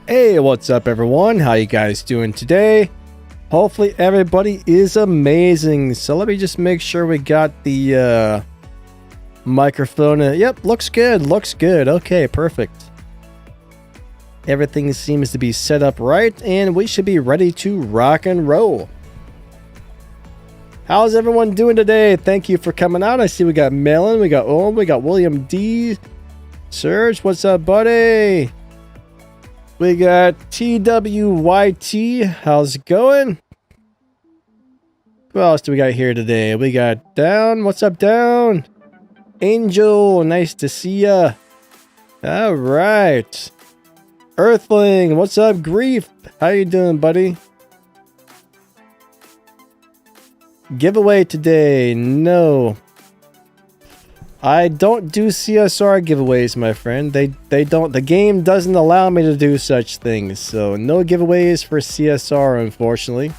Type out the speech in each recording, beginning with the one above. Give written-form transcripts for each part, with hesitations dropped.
Hey, what's up everyone? How you guys doing today? Hopefully everybody is amazing. So let me just make sure we got the microphone. Yep, looks good. Looks good. Okay, perfect. Everything seems to be set up right and we should be ready to rock and roll. How's everyone doing today? Thank you for coming out. I see we got Melon, we got Owen, we got William D. Serge, what's up, buddy? We got TWYT. How's it going? Who else do we got here today? We got Down. What's up, Down? Angel, nice to see ya. All right. Earthling, what's up, Grief? How you doing, buddy? Giveaway today? No. I don't do CSR giveaways, my friend. They don't. The game doesn't allow me to do such things. So no giveaways for CSR, unfortunately.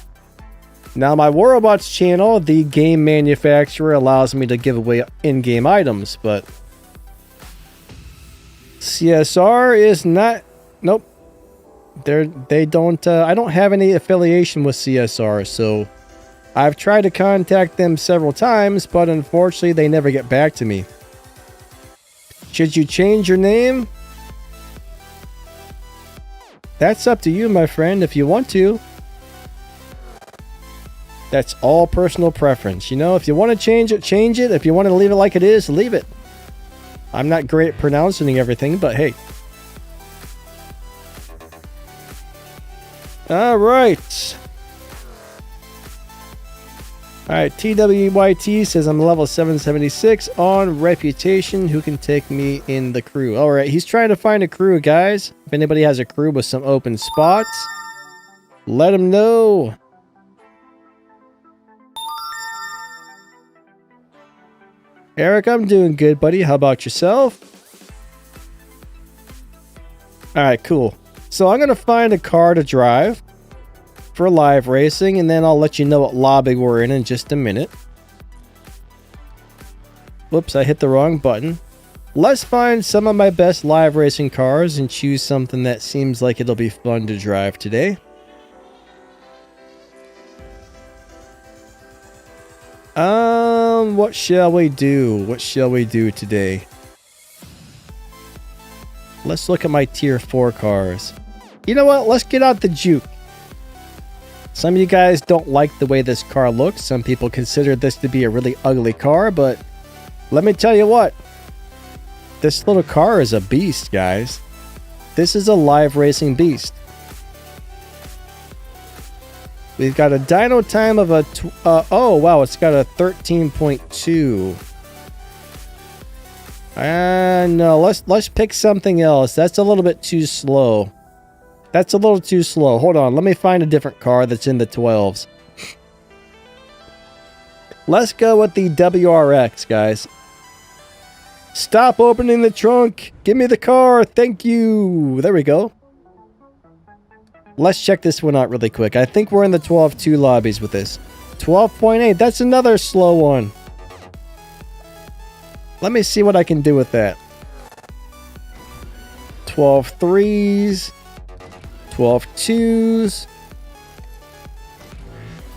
Now my War Robots channel, the game manufacturer, allows me to give away in-game items, but CSR is not. Nope. They don't. I don't have any affiliation with CSR, so I've tried to contact them several times, but unfortunately they never get back to me. Should you change your name? That's up to you, my friend, if you want to. That's all personal preference. You know, if you want to change it, change it. If you want to leave it like it is, leave it. I'm not great at pronouncing everything, but hey. All right. Alright, TWYT says I'm level 776 on reputation. Who can take me in the crew? Alright, he's trying to find a crew, guys. If anybody has a crew with some open spots, let him know. Eric, I'm doing good, buddy. How about yourself? Alright, cool. So I'm going to find a car to drive for live racing, and then I'll let you know what lobby we're in just a minute. Whoops, I hit the wrong button. Let's find some of my best live racing cars and choose something that seems like it'll be fun to drive today. What shall we do? What shall we do today? Let's look at my tier 4 cars. You know what? Let's get out the Juke. Some of you guys don't like the way this car looks. Some people consider this to be a really ugly car, but let me tell you what. This little car is a beast, guys. This is a live racing beast. We've got a dyno time of a... oh, wow, it's got a 13.2. No, let's pick something else. That's a little bit too slow. That's a little too slow. Hold on. Let me find a different car that's in the 12s. Let's go with the WRX, guys. Stop opening the trunk. Give me the car. Thank you. There we go. Let's check this one out really quick. I think we're in the 12-2 lobbies with this. 12.8. That's another slow one. Let me see what I can do with that. 12.3s. 12 2s,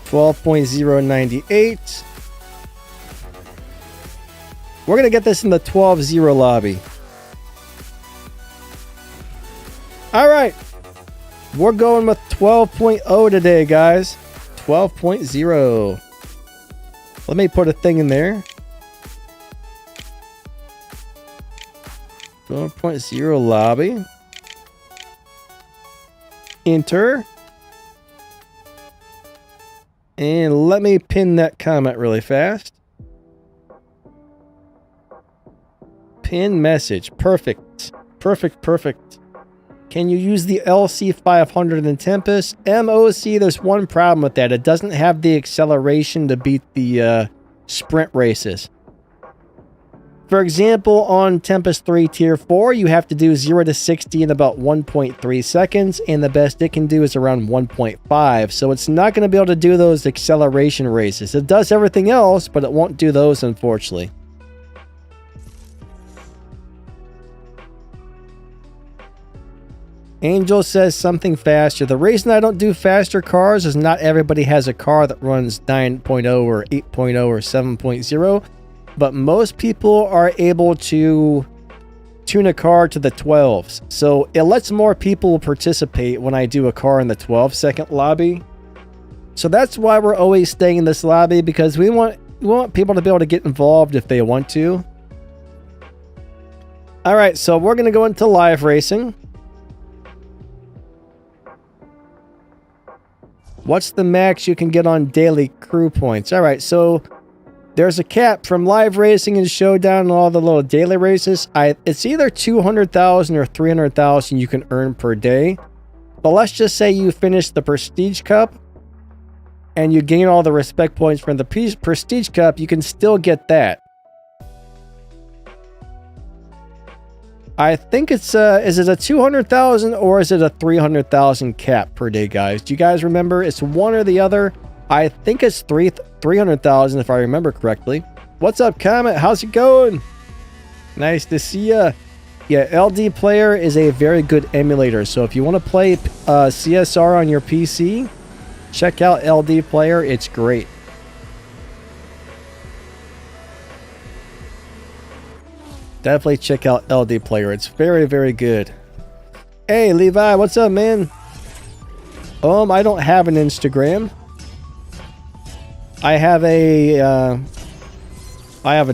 12.098. We're going to get this in the 12-0 lobby. All right. We're going with 12.0 today, guys. 12.0. Let me put a thing in there. 12.0 lobby. Enter. And let me pin that comment really fast. Pin message. Perfect. Perfect, perfect. Can you use the LC500 in Tempest? MOC, there's one problem with that. It doesn't have the acceleration to beat the sprint races. For example, on Tempest 3 Tier 4, you have to do 0 to 60 in about 1.3 seconds, and the best it can do is around 1.5, so it's not going to be able to do those acceleration races. It does everything else, but it won't do those, unfortunately. Angel says something faster. The reason I don't do faster cars is not everybody has a car that runs 9.0 or 8.0 or 7.0, but most people are able to tune a car to the 12s. So it lets more people participate when I do a car in the 12-second lobby. So that's why we're always staying in this lobby, because we want people to be able to get involved if they want to. All right, so we're going to go into live racing. What's the max you can get on daily crew points? All right, so there's a cap from live racing and showdown and all the little daily races. It's either 200,000 or 300,000 you can earn per day. But let's just say you finish the Prestige Cup and you gain all the respect points from the Prestige Cup, you can still get that. I think it's is it a 200,000 or is it a 300,000 cap per day, guys? Do you guys remember? It's one or the other. I think it's 300,000 if I remember correctly. What's up, Comet? How's it going? Nice to see ya. Yeah, LD Player is a very good emulator. So if you want to play CSR on your PC, check out LD Player. It's great. Definitely check out LD Player. It's very, very good. Hey, Levi, what's up, man? I don't have an Instagram. I have a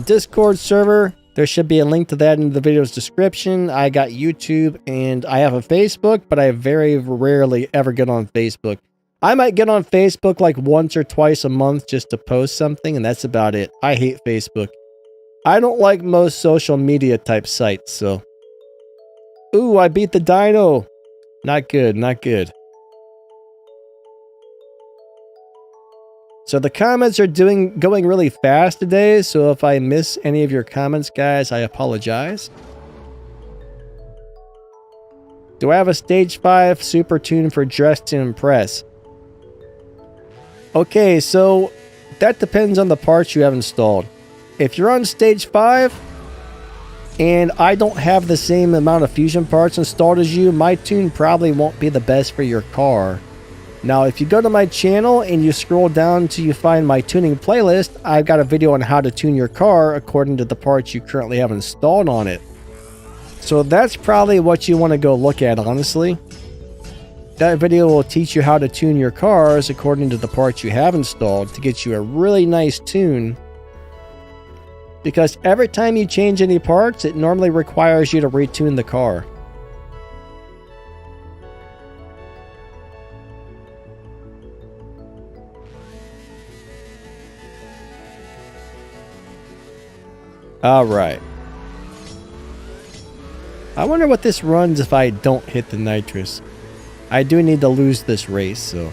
Discord server. There should be a link to that in the video's description. I got YouTube and I have a Facebook, but I very rarely ever get on Facebook. I might get on Facebook like once or twice a month just to post something, and that's about it. I hate Facebook. I don't like most social media type sites, so. Ooh, I beat the dino. Not good, not good. So the comments are going really fast today, so if I miss any of your comments, guys, I apologize. Do I have a Stage 5 Super Tune for Dress to Impress? Okay, so that depends on the parts you have installed. If you're on Stage 5, and I don't have the same amount of fusion parts installed as you, my tune probably won't be the best for your car. Now, if you go to my channel and you scroll down until you find my tuning playlist, I've got a video on how to tune your car according to the parts you currently have installed on it. So that's probably what you want to go look at, honestly. That video will teach you how to tune your cars according to the parts you have installed to get you a really nice tune. Because every time you change any parts, it normally requires you to retune the car. Alright. I wonder what this runs if I don't hit the nitrous. I do need to lose this race, so.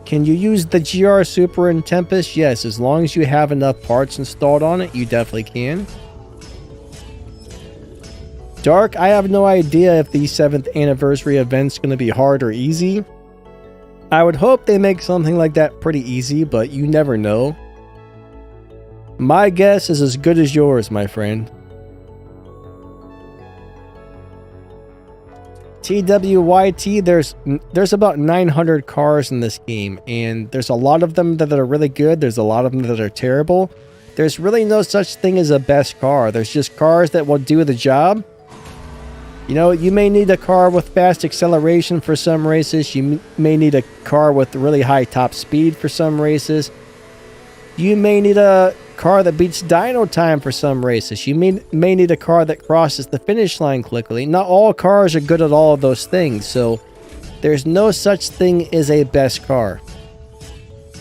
Can you use the GR Super in Tempest? Yes, as long as you have enough parts installed on it, you definitely can. Dark, I have no idea if the 7th anniversary event's going to be hard or easy. I would hope they make something like that pretty easy, but you never know. My guess is as good as yours, my friend. TWYT, there's about 900 cars in this game, and there's a lot of them that are really good, there's a lot of them that are terrible. There's really no such thing as a best car. There's just cars that will do the job. You know, you may need a car with fast acceleration for some races. You may need a car with really high top speed for some races. You may need a car that beats dyno time for some races. You may need a car that crosses the finish line quickly. Not all cars are good at all of those things, so there's no such thing as a best car.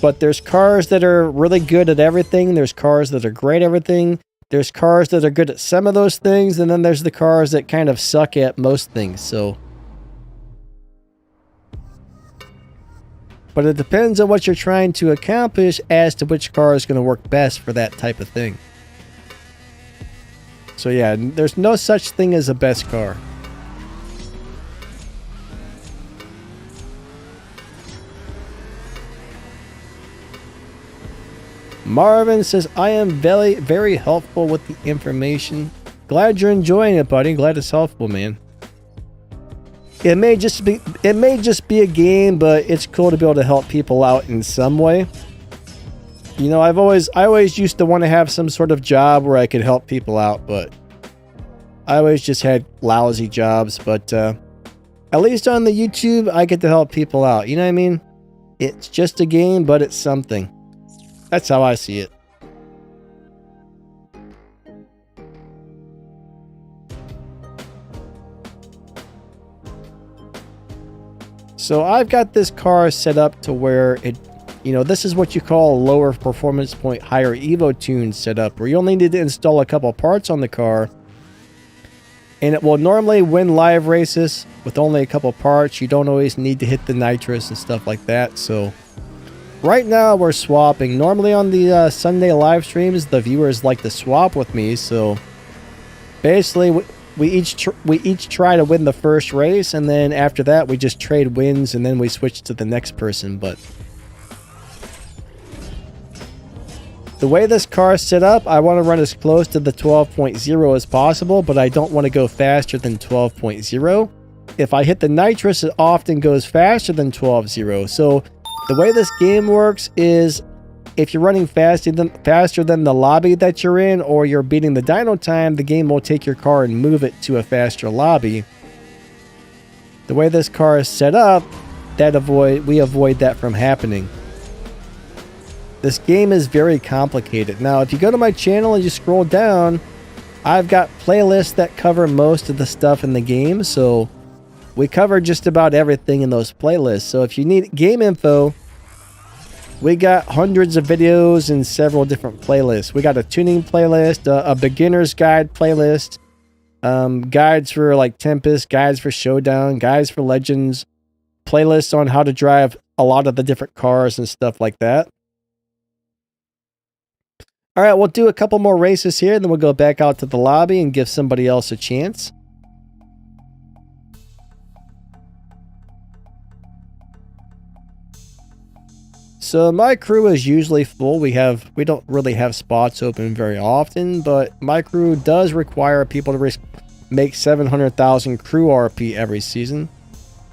But there's cars that are really good at everything. There's cars that are great at everything. There's cars that are good at some of those things, and then there's the cars that kind of suck at most things, so. But it depends on what you're trying to accomplish as to which car is going to work best for that type of thing. So yeah, there's no such thing as a best car. Marvin says, I am very, very helpful with the information. Glad you're enjoying it, buddy. Glad it's helpful, man. It may just be a game, but it's cool to be able to help people out in some way. You know, I always used to want to have some sort of job where I could help people out, but I always just had lousy jobs. But at least on the YouTube, I get to help people out. You know what I mean? It's just a game, but it's something. That's how I see it. So I've got this car set up to where it, you know, this is what you call a lower performance point, higher Evo tune setup, where you only need to install a couple parts on the car. And it will normally win live races with only a couple parts. You don't always need to hit the nitrous and stuff like that. So right now we're swapping. Normally on the Sunday live streams, the viewers like to swap with me. So basically we each try to win the first race, and then after that we just trade wins, and then we switch to the next person. But the way this car is set up, I want to run as close to the 12.0 as possible, but I don't want to go faster than 12.0. If I hit the nitrous, it often goes faster than 12.0. So the way this game works is if you're running faster than the lobby that you're in, or you're beating the dyno time, the game will take your car and move it to a faster lobby. The way this car is set up, we avoid that from happening. This game is very complicated. Now, if you go to my channel and you scroll down, I've got playlists that cover most of the stuff in the game. So we cover just about everything in those playlists. So if you need game info, we got hundreds of videos in several different playlists. We got a tuning playlist, a beginner's guide playlist, guides for like Tempest, guides for Showdown, guides for Legends, playlists on how to drive a lot of the different cars and stuff like that. All right, we'll do a couple more races here, then we'll go back out to the lobby and give somebody else a chance. So my crew is usually full. We don't really have spots open very often, but my crew does require people to make 700,000 crew RP every season.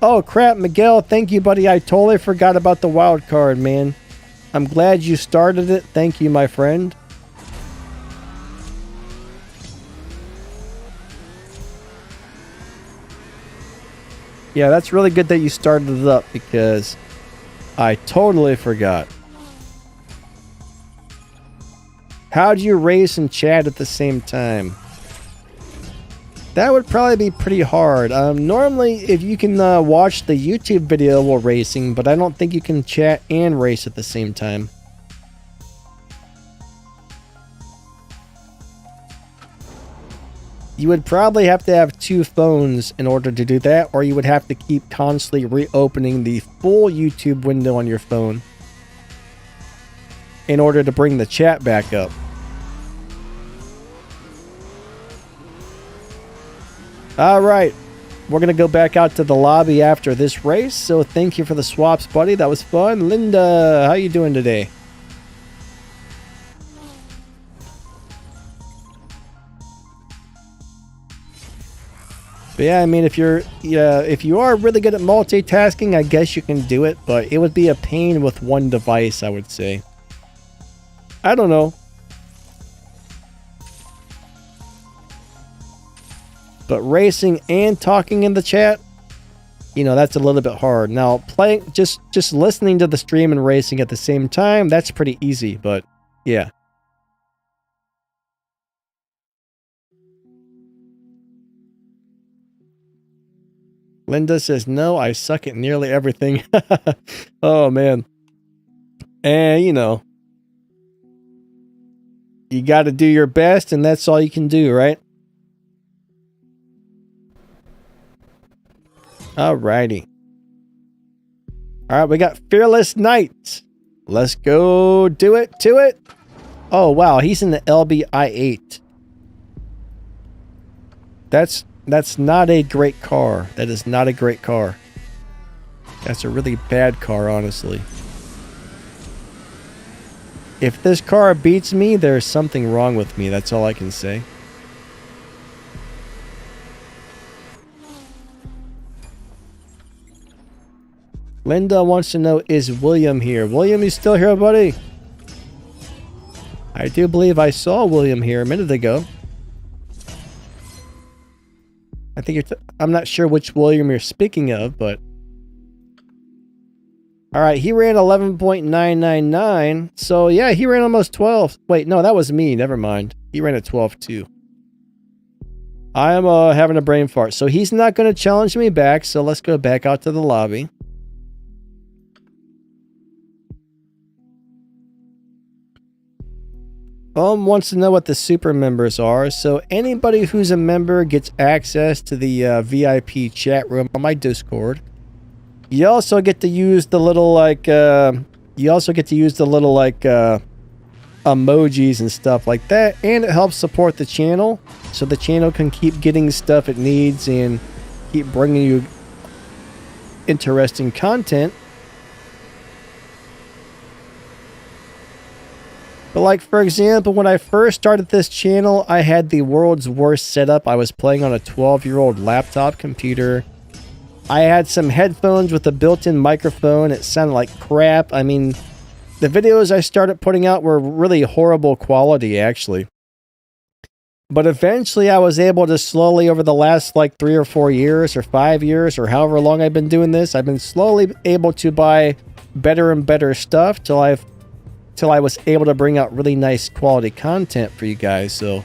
Oh crap, Miguel, thank you, buddy. I totally forgot about the wild card, man. I'm glad you started it. Thank you, my friend. Yeah, that's really good that you started it up, because I totally forgot. How do you race and chat at the same time? That would probably be pretty hard. Normally, if you can watch the YouTube video while racing, but I don't think you can chat and race at the same time. You would probably have to have two phones in order to do that, or you would have to keep constantly reopening the full YouTube window on your phone in order to bring the chat back up. Alright, we're going to go back out to the lobby after this race, so thank you for the swaps, buddy. That was fun. Linda, how you doing today? But yeah, I mean, if you are really good at multitasking, I guess you can do it, but it would be a pain with one device, I would say. I don't know. But racing and talking in the chat, you know, that's a little bit hard. Now, just listening to the stream and racing at the same time, that's pretty easy, but yeah. Linda says, no, I suck at nearly everything. Oh, man. And, you know, you got to do your best, and that's all you can do, right? Alrighty. Alright, we got Fearless Knight. Let's go do it to it. Oh, wow, he's in the LBI8. That's not a great car. That is not a great car. That's a really bad car, honestly. If this car beats me, there's something wrong with me. That's all I can say. Linda wants to know, is William here? William, you still here, buddy? I do believe I saw William here a minute ago. I think I'm not sure which William you're speaking of, but... Alright, he ran 11.999. So, yeah, he ran almost 12. Wait, no, that was me. Never mind. He ran at 12, too. I am having a brain fart. So, he's not going to challenge me back. So, let's go back out to the lobby. Wants to know what the super members are. So, anybody who's a member gets access to the VIP chat room on my Discord. You also get to use the little, like, emojis and stuff like that. And it helps support the channel. So the channel can keep getting stuff it needs and keep bringing you interesting content. But like, for example, when I first started this channel, I had the world's worst setup. I was playing on a 12-year-old laptop computer. I had some headphones with a built-in microphone. It sounded like crap. I mean, the videos I started putting out were really horrible quality, actually. But eventually I was able to slowly, over the last like 3 or 4 years or 5 years or however long I've been doing this, I've been slowly able to buy better and better stuff till I was able to bring out really nice quality content for you guys. So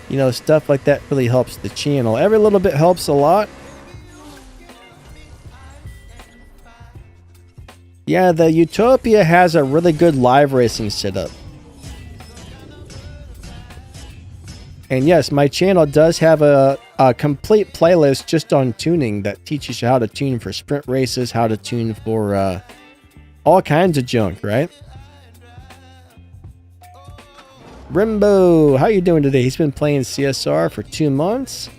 you know, stuff like that really helps the channel. Every little bit helps a lot. Yeah, the Utopia has a really good live racing setup. And yes, my channel does have a complete playlist just on tuning that teaches you how to tune for sprint races, how to tune for all kinds of junk, right? Rimbo, how you doing today? He's been playing CSR for 2 months.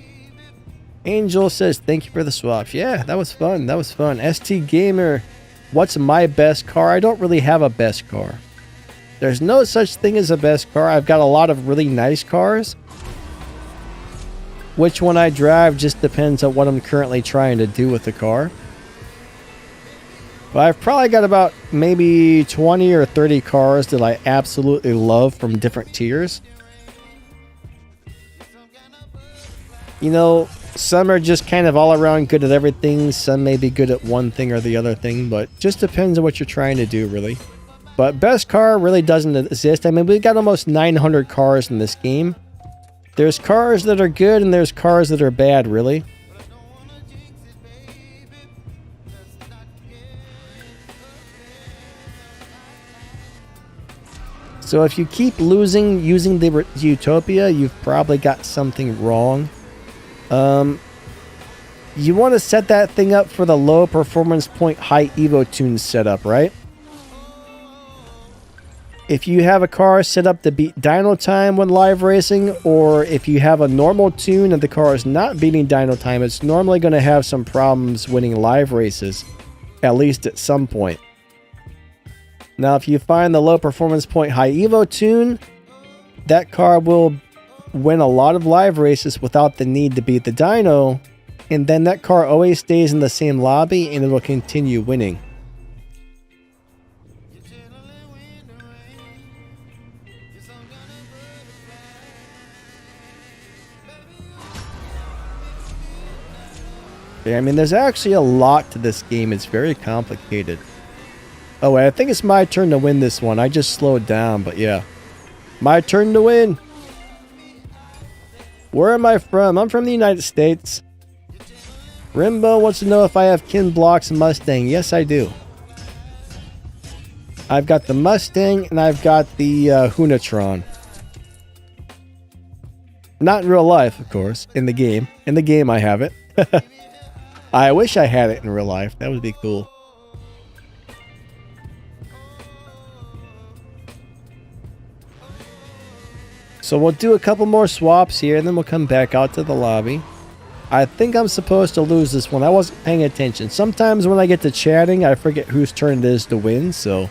Angel says, thank you for the swaps. Yeah, that was fun. That was fun. ST Gamer, what's my best car? I don't really have a best car. There's no such thing as a best car. I've got a lot of really nice cars. Which one I drive just depends on what I'm currently trying to do with the car. But I've probably got about maybe 20 or 30 cars that I absolutely love from different tiers. You know, some are just kind of all around good at everything. Some may be good at one thing or the other thing, but just depends on what you're trying to do, really. But best car really doesn't exist. I mean, we've got almost 900 cars in this game. There's cars that are good and there's cars that are bad, really. So if you keep losing using the Utopia, you've probably got something wrong. You want to set that thing up for the low performance point high Evo tune setup, right? If you have a car set up to beat dyno time when live racing, or if you have a normal tune and the car is not beating dyno time, it's normally going to have some problems winning live races, at least at some point. Now, if you find the low performance point high Evo tune, that car will win a lot of live races without the need to beat the dyno, and then that car always stays in the same lobby and it will continue winning. I mean, there's actually a lot to this game. It's very complicated. Oh, wait, I think it's my turn to win this one. I just slowed down, but yeah. My turn to win. Where am I from? I'm from the United States. Rimbo wants to know if I have Ken Block's Mustang. Yes, I do. I've got the Mustang and I've got the Hunatron. Not in real life, of course. In the game. In the game, I have it. I wish I had it in real life. That would be cool. So we'll do a couple more swaps here, and then we'll come back out to the lobby. I think I'm supposed to lose this one. I wasn't paying attention. Sometimes when I get to chatting, I forget whose turn it is to win, so...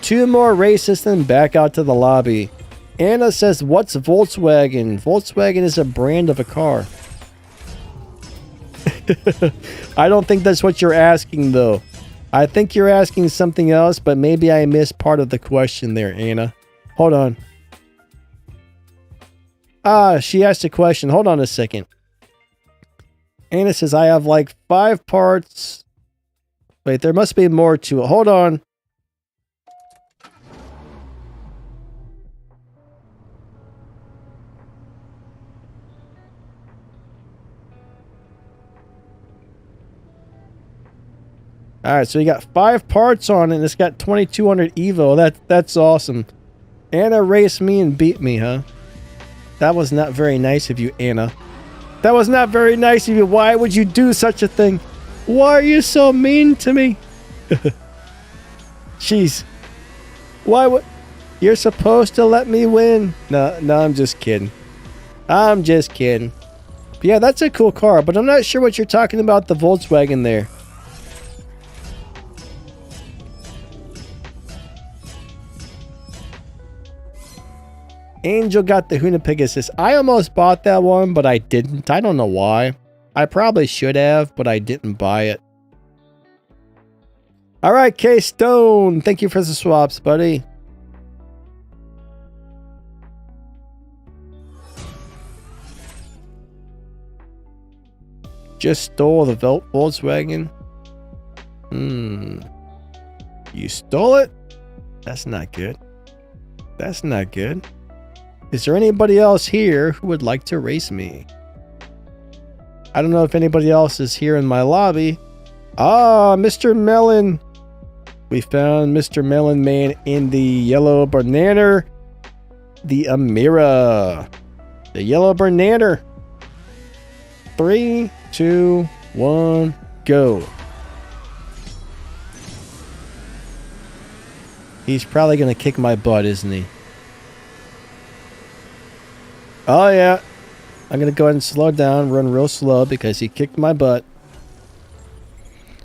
2 more races, then back out to the lobby. Anna says, what's Volkswagen? Volkswagen is a brand of a car. I don't think that's what you're asking, though. I think you're asking something else, but maybe I missed part of the question there, Anna. Hold on. She asked a question. Hold on a second. Anna says, I have like 5 parts. Wait, there must be more to it. Hold on. Alright, so you got 5 parts on it, and it's got 2200 Evo. That's awesome. Anna raced me and beat me, huh? That was not very nice of you, Anna. That was not very nice of you. Why would you do such a thing? Why are you so mean to me? Jeez. Why would... You're supposed to let me win. No, I'm just kidding. I'm just kidding. But yeah, that's a cool car, but I'm not sure what you're talking about, the Volkswagen there. Angel got the Huna Pegasus. I almost bought that one, but I didn't. I don't know why. I probably should have, but I didn't buy it. Alright, K-Stone. Thank you for the swaps, buddy. Just stole the Volkswagen. You stole it? That's not good. That's not good. Is there anybody else here who would like to race me? I don't know if anybody else is here in my lobby. Ah, Mr. Melon. We found Mr. Melon Man in the yellow banana. The Amira. The yellow banana. 3, 2, 1, go. He's probably going to kick my butt, isn't he? Oh, yeah. I'm going to go ahead and slow down, run real slow because he kicked my butt.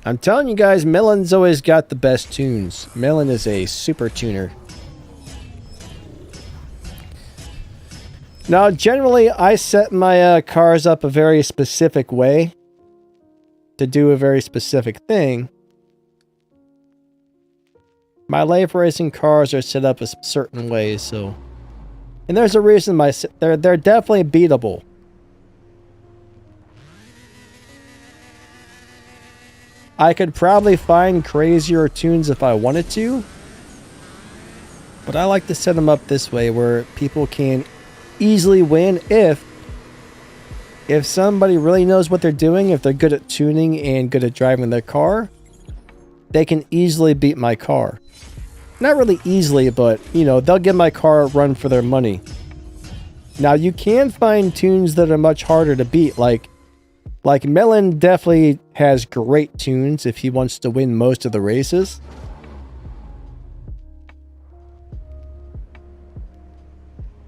I'm telling you guys, Melon's always got the best tunes. Melon is a super tuner. Now, generally, I set my cars up a very specific way to do a very specific thing. My live racing cars are set up a certain way, so... And there's a reason they're definitely beatable. I could probably find crazier tunes if I wanted to. But I like to set them up this way where people can easily win if somebody really knows what they're doing, if they're good at tuning and good at driving their car, they can easily beat my car. Not really easily, but, you know, they'll give my car a run for their money. Now, you can find tunes that are much harder to beat, like Melon definitely has great tunes if he wants to win most of the races.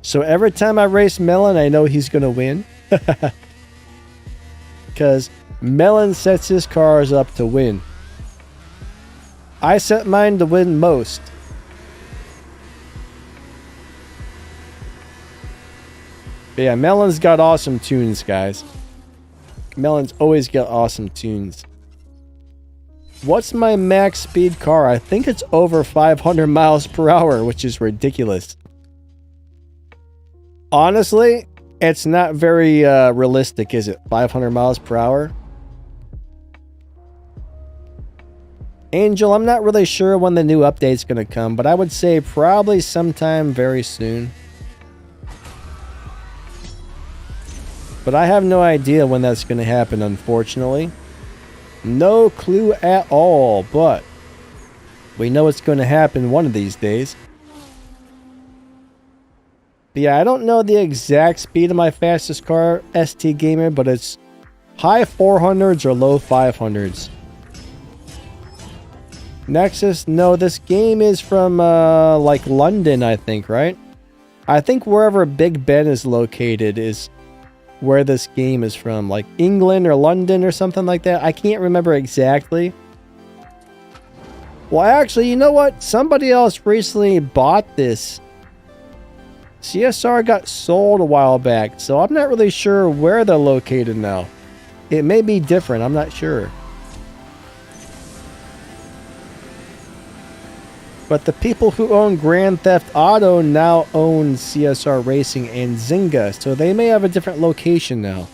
So every time I race Melon, I know he's going to win. Because Melon sets his cars up to win. I set mine to win most. But yeah, Melon's got awesome tunes, guys. Melon's always got awesome tunes. What's my max speed car? I think it's over 500 miles per hour, which is ridiculous. Honestly, it's not very realistic, is it? 500 miles per hour? Angel, I'm not really sure when the new update's going to come, but I would say probably sometime very soon. But I have no idea when that's going to happen, unfortunately. No clue at all, but we know it's going to happen one of these days. But yeah, I don't know the exact speed of my fastest car, ST Gamer, but it's high 400s or low 500s. Nexus, no, this game is from, like, London, I think, right? I think wherever Big Ben is located is where this game is from, like England or London or something like that. I can't remember exactly. Well, actually, you know what? Somebody else recently bought this. CSR got sold a while back, so I'm not really sure where they're located now. It may be different, I'm not sure. But the people who own Grand Theft Auto now own CSR Racing and Zynga, so they may have a different location now.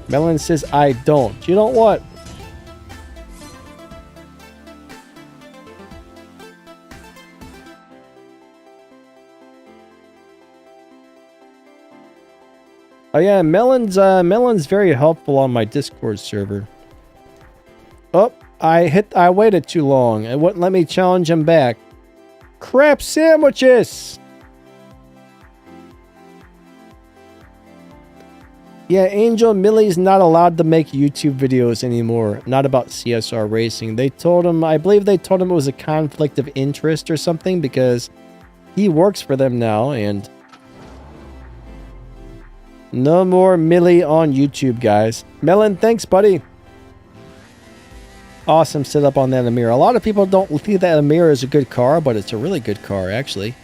Melon says, I don't. You don't what? Oh yeah, Melon's very helpful on my Discord server. Oh, I waited too long. It wouldn't let me challenge him back. Crap sandwiches! Yeah, Angel Millie's not allowed to make YouTube videos anymore. Not about CSR Racing. They told him, I believe they told him it was a conflict of interest or something because he works for them now and no more Millie on YouTube, guys. Melon, thanks, buddy. Awesome setup on that Amir. A lot of people don't think that Amir is a good car, but it's a really good car, actually.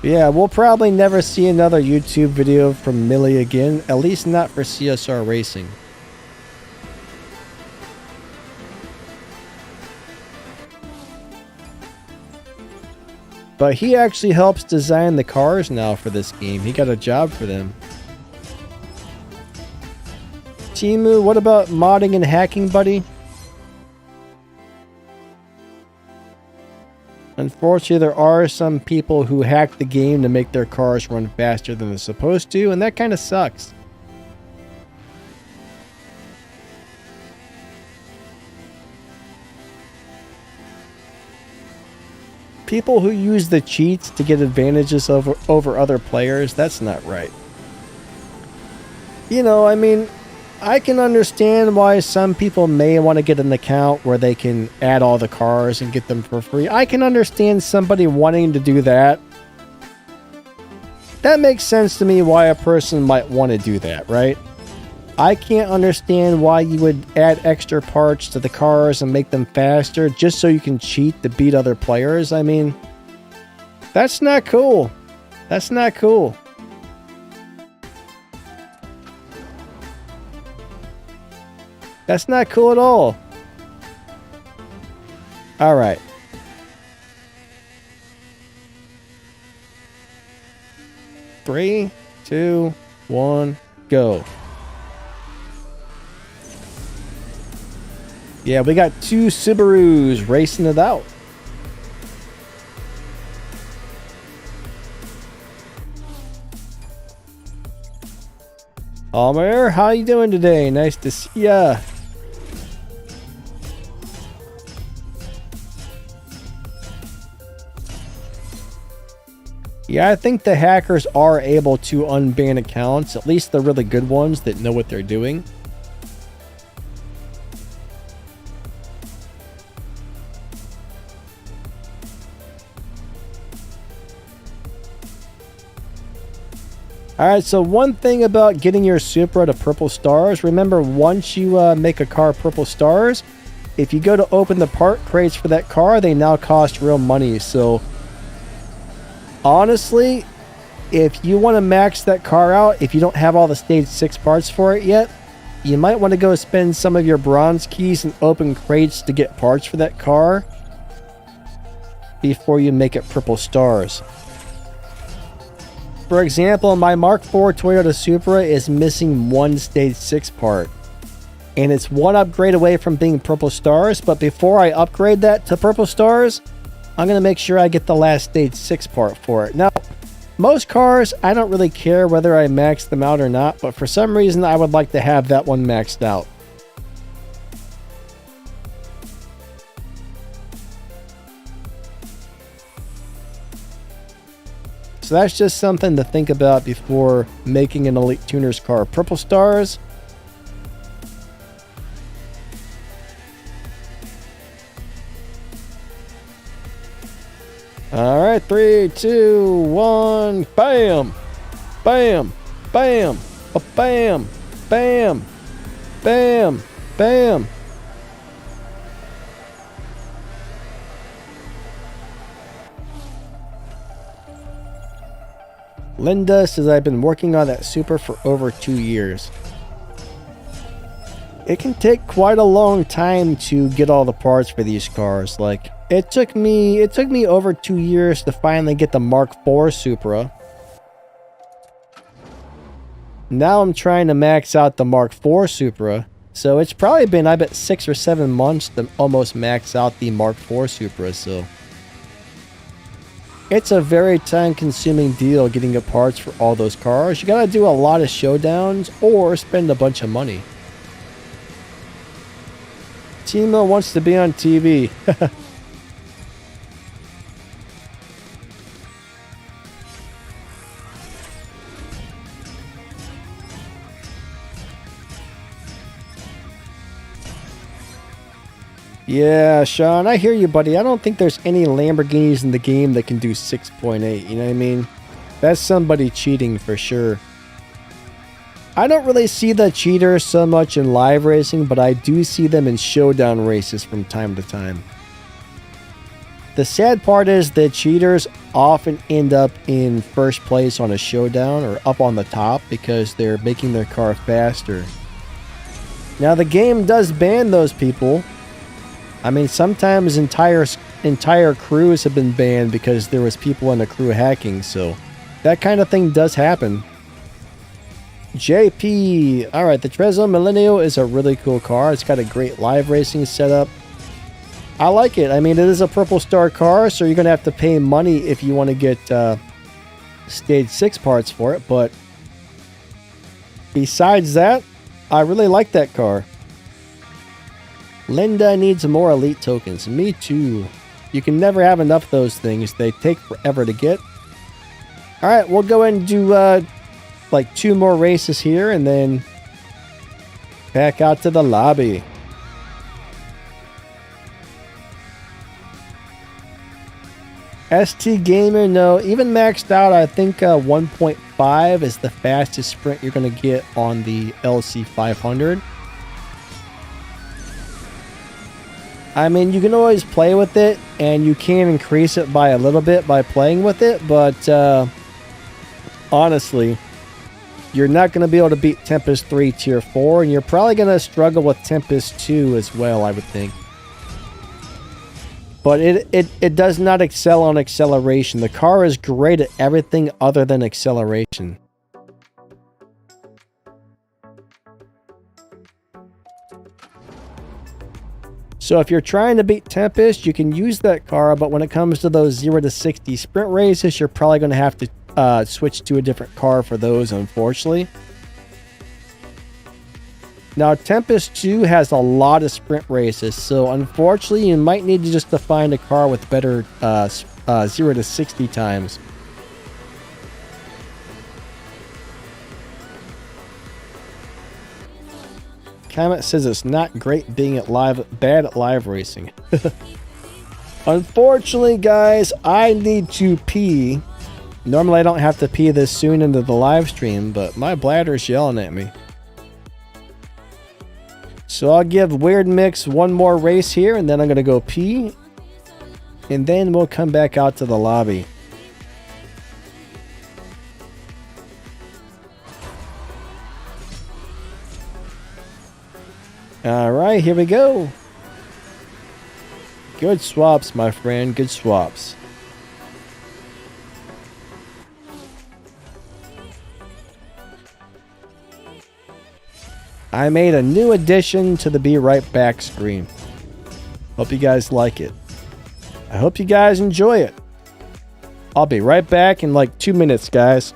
Yeah, we'll probably never see another YouTube video from Millie again, at least not for CSR Racing. But he actually helps design the cars now for this game. He got a job for them. Timu, what about modding and hacking, buddy? Unfortunately, there are some people who hack the game to make their cars run faster than they're supposed to, and that kind of sucks. People who use the cheats to get advantages over other players, that's not right. You know, I mean, I can understand why some people may want to get an account where they can add all the cars and get them for free. I can understand somebody wanting to do that. That makes sense to me why a person might want to do that, right? I can't understand why you would add extra parts to the cars and make them faster just so you can cheat to beat other players. I mean, that's not cool. That's not cool. That's not cool at all. All right. Three, two, one, go. Yeah, we got two Subarus racing it out. Almer, how you doing today? Nice to see ya. Yeah, I think the hackers are able to unban accounts, at least the really good ones that know what they're doing. Alright, so one thing about getting your Supra to purple stars, remember once you make a car purple stars, if you go to open the part crates for that car, they now cost real money. So honestly, if you want to max that car out, if you don't have all the stage 6 parts for it yet, you might want to go spend some of your bronze keys and open crates to get parts for that car before you make it purple stars. For example, my Mark IV Toyota Supra is missing one stage 6 part. And it's one upgrade away from being purple stars, but before I upgrade that to purple stars, I'm going to make sure I get the last stage 6 part for it. Now, most cars, I don't really care whether I max them out or not, but for some reason I would like to have that one maxed out. So that's just something to think about before making an Elite Tuners car purple stars. All right, 3, 2, 1, bam, bam, bam, bam, bam, bam, bam. Linda says, I've been working on that super for over 2 years. It can take quite a long time to get all the parts for these cars. Like, it took me over 2 years to finally get the Mark IV Supra. Now I'm trying to max out the Mark IV Supra. So it's probably been, I bet, 6 or 7 months to almost max out the Mark IV Supra, so it's a very time-consuming deal getting the parts for all those cars. You gotta do a lot of showdowns or spend a bunch of money. Timo wants to be on TV. Yeah, Sean, I hear you, buddy. I don't think there's any Lamborghinis in the game that can do 6.8, you know what I mean? That's somebody cheating for sure. I don't really see the cheaters so much in live racing, but I do see them in showdown races from time to time. The sad part is that cheaters often end up in first place on a showdown or up on the top because they're making their car faster. Now, the game does ban those people. I mean, sometimes entire crews have been banned because there was people in the crew hacking, so that kind of thing does happen. JP, alright, the Trezzo Millennial is a really cool car. It's got a great live racing setup. I like it. I mean, it is a Purple Star car, so you're going to have to pay money if you want to get Stage 6 parts for it, but besides that, I really like that car. Linda needs more elite tokens. Me too. You can never have enough of those things. They take forever to get. Alright, we'll go and do like 2 more races here and then back out to the lobby. ST Gamer, no. Even maxed out, I think 1.5 is the fastest sprint you're going to get on the LC500. I mean, you can always play with it, and you can increase it by a little bit by playing with it, but honestly, you're not going to be able to beat Tempest 3 Tier 4, and you're probably going to struggle with Tempest 2 as well, I would think. But it does not excel on acceleration. The car is great at everything other than acceleration. So if you're trying to beat Tempest, you can use that car, but when it comes to those 0 to 60 sprint races, you're probably going to have to switch to a different car for those, unfortunately. Now, Tempest 2 has a lot of sprint races, so unfortunately, you might need to just to find a car with better 0 to 60 times. Comment says it's not great being bad at live racing. Unfortunately, guys, I need to pee. Normally, I don't have to pee this soon into the live stream, but my bladder's yelling at me. So I'll give Weird Mix one more race here, and then I'm going to go pee. And then we'll come back out to the lobby. Alright, here we go. Good swaps, my friend. Good swaps. I made a new addition to the Be Right Back screen. Hope you guys like it. I hope you guys enjoy it. I'll be right back in like 2 minutes, guys.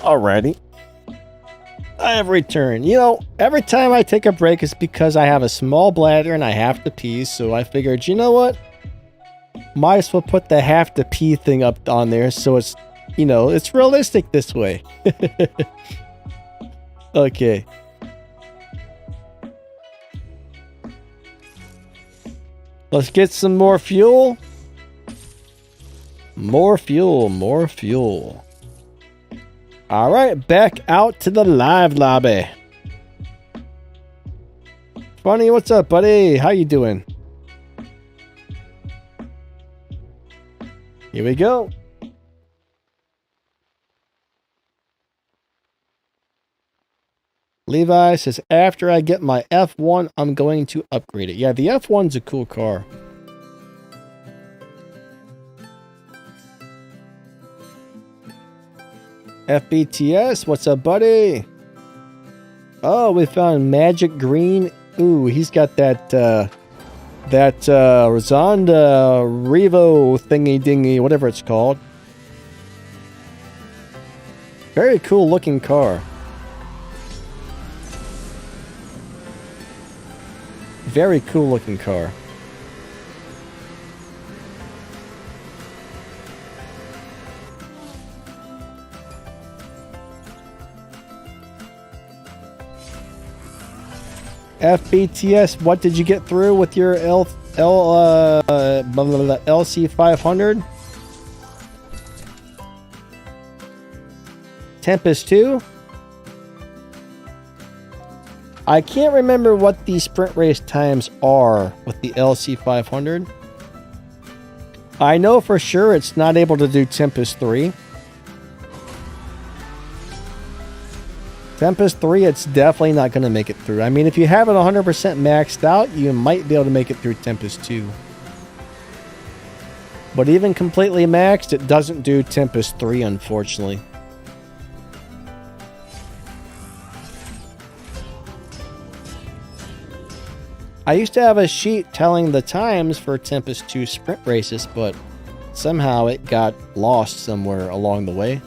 Alrighty. I have returned. You know, every time I take a break, it's because I have a small bladder and I have to pee, so I figured, you know what? Might as well put the have to pee thing up on there so it's, you know, it's realistic this way. Okay. Let's get some more fuel. More fuel, more fuel. All right, back out to the live lobby. Funny, what's up, buddy? How you doing? Here we go. Levi says, after I get my F1, I'm going to upgrade it. Yeah, the F1's a cool car. FBTS, what's up, buddy? Oh, we found Magic Green. Ooh, he's got that Rosanda Revo thingy dingy, whatever it's called. Very cool looking car. Very cool looking car. FBTS, what did you get through with your LC 500? Tempest 2? I can't remember what the sprint race times are with the LC 500. I know for sure it's not able to do Tempest 3. Tempest 3, it's definitely not going to make it through. I mean, if you have it 100% maxed out, you might be able to make it through Tempest 2. But even completely maxed, it doesn't do Tempest 3, unfortunately. I used to have a sheet telling the times for Tempest 2 sprint races, but somehow it got lost somewhere along the way.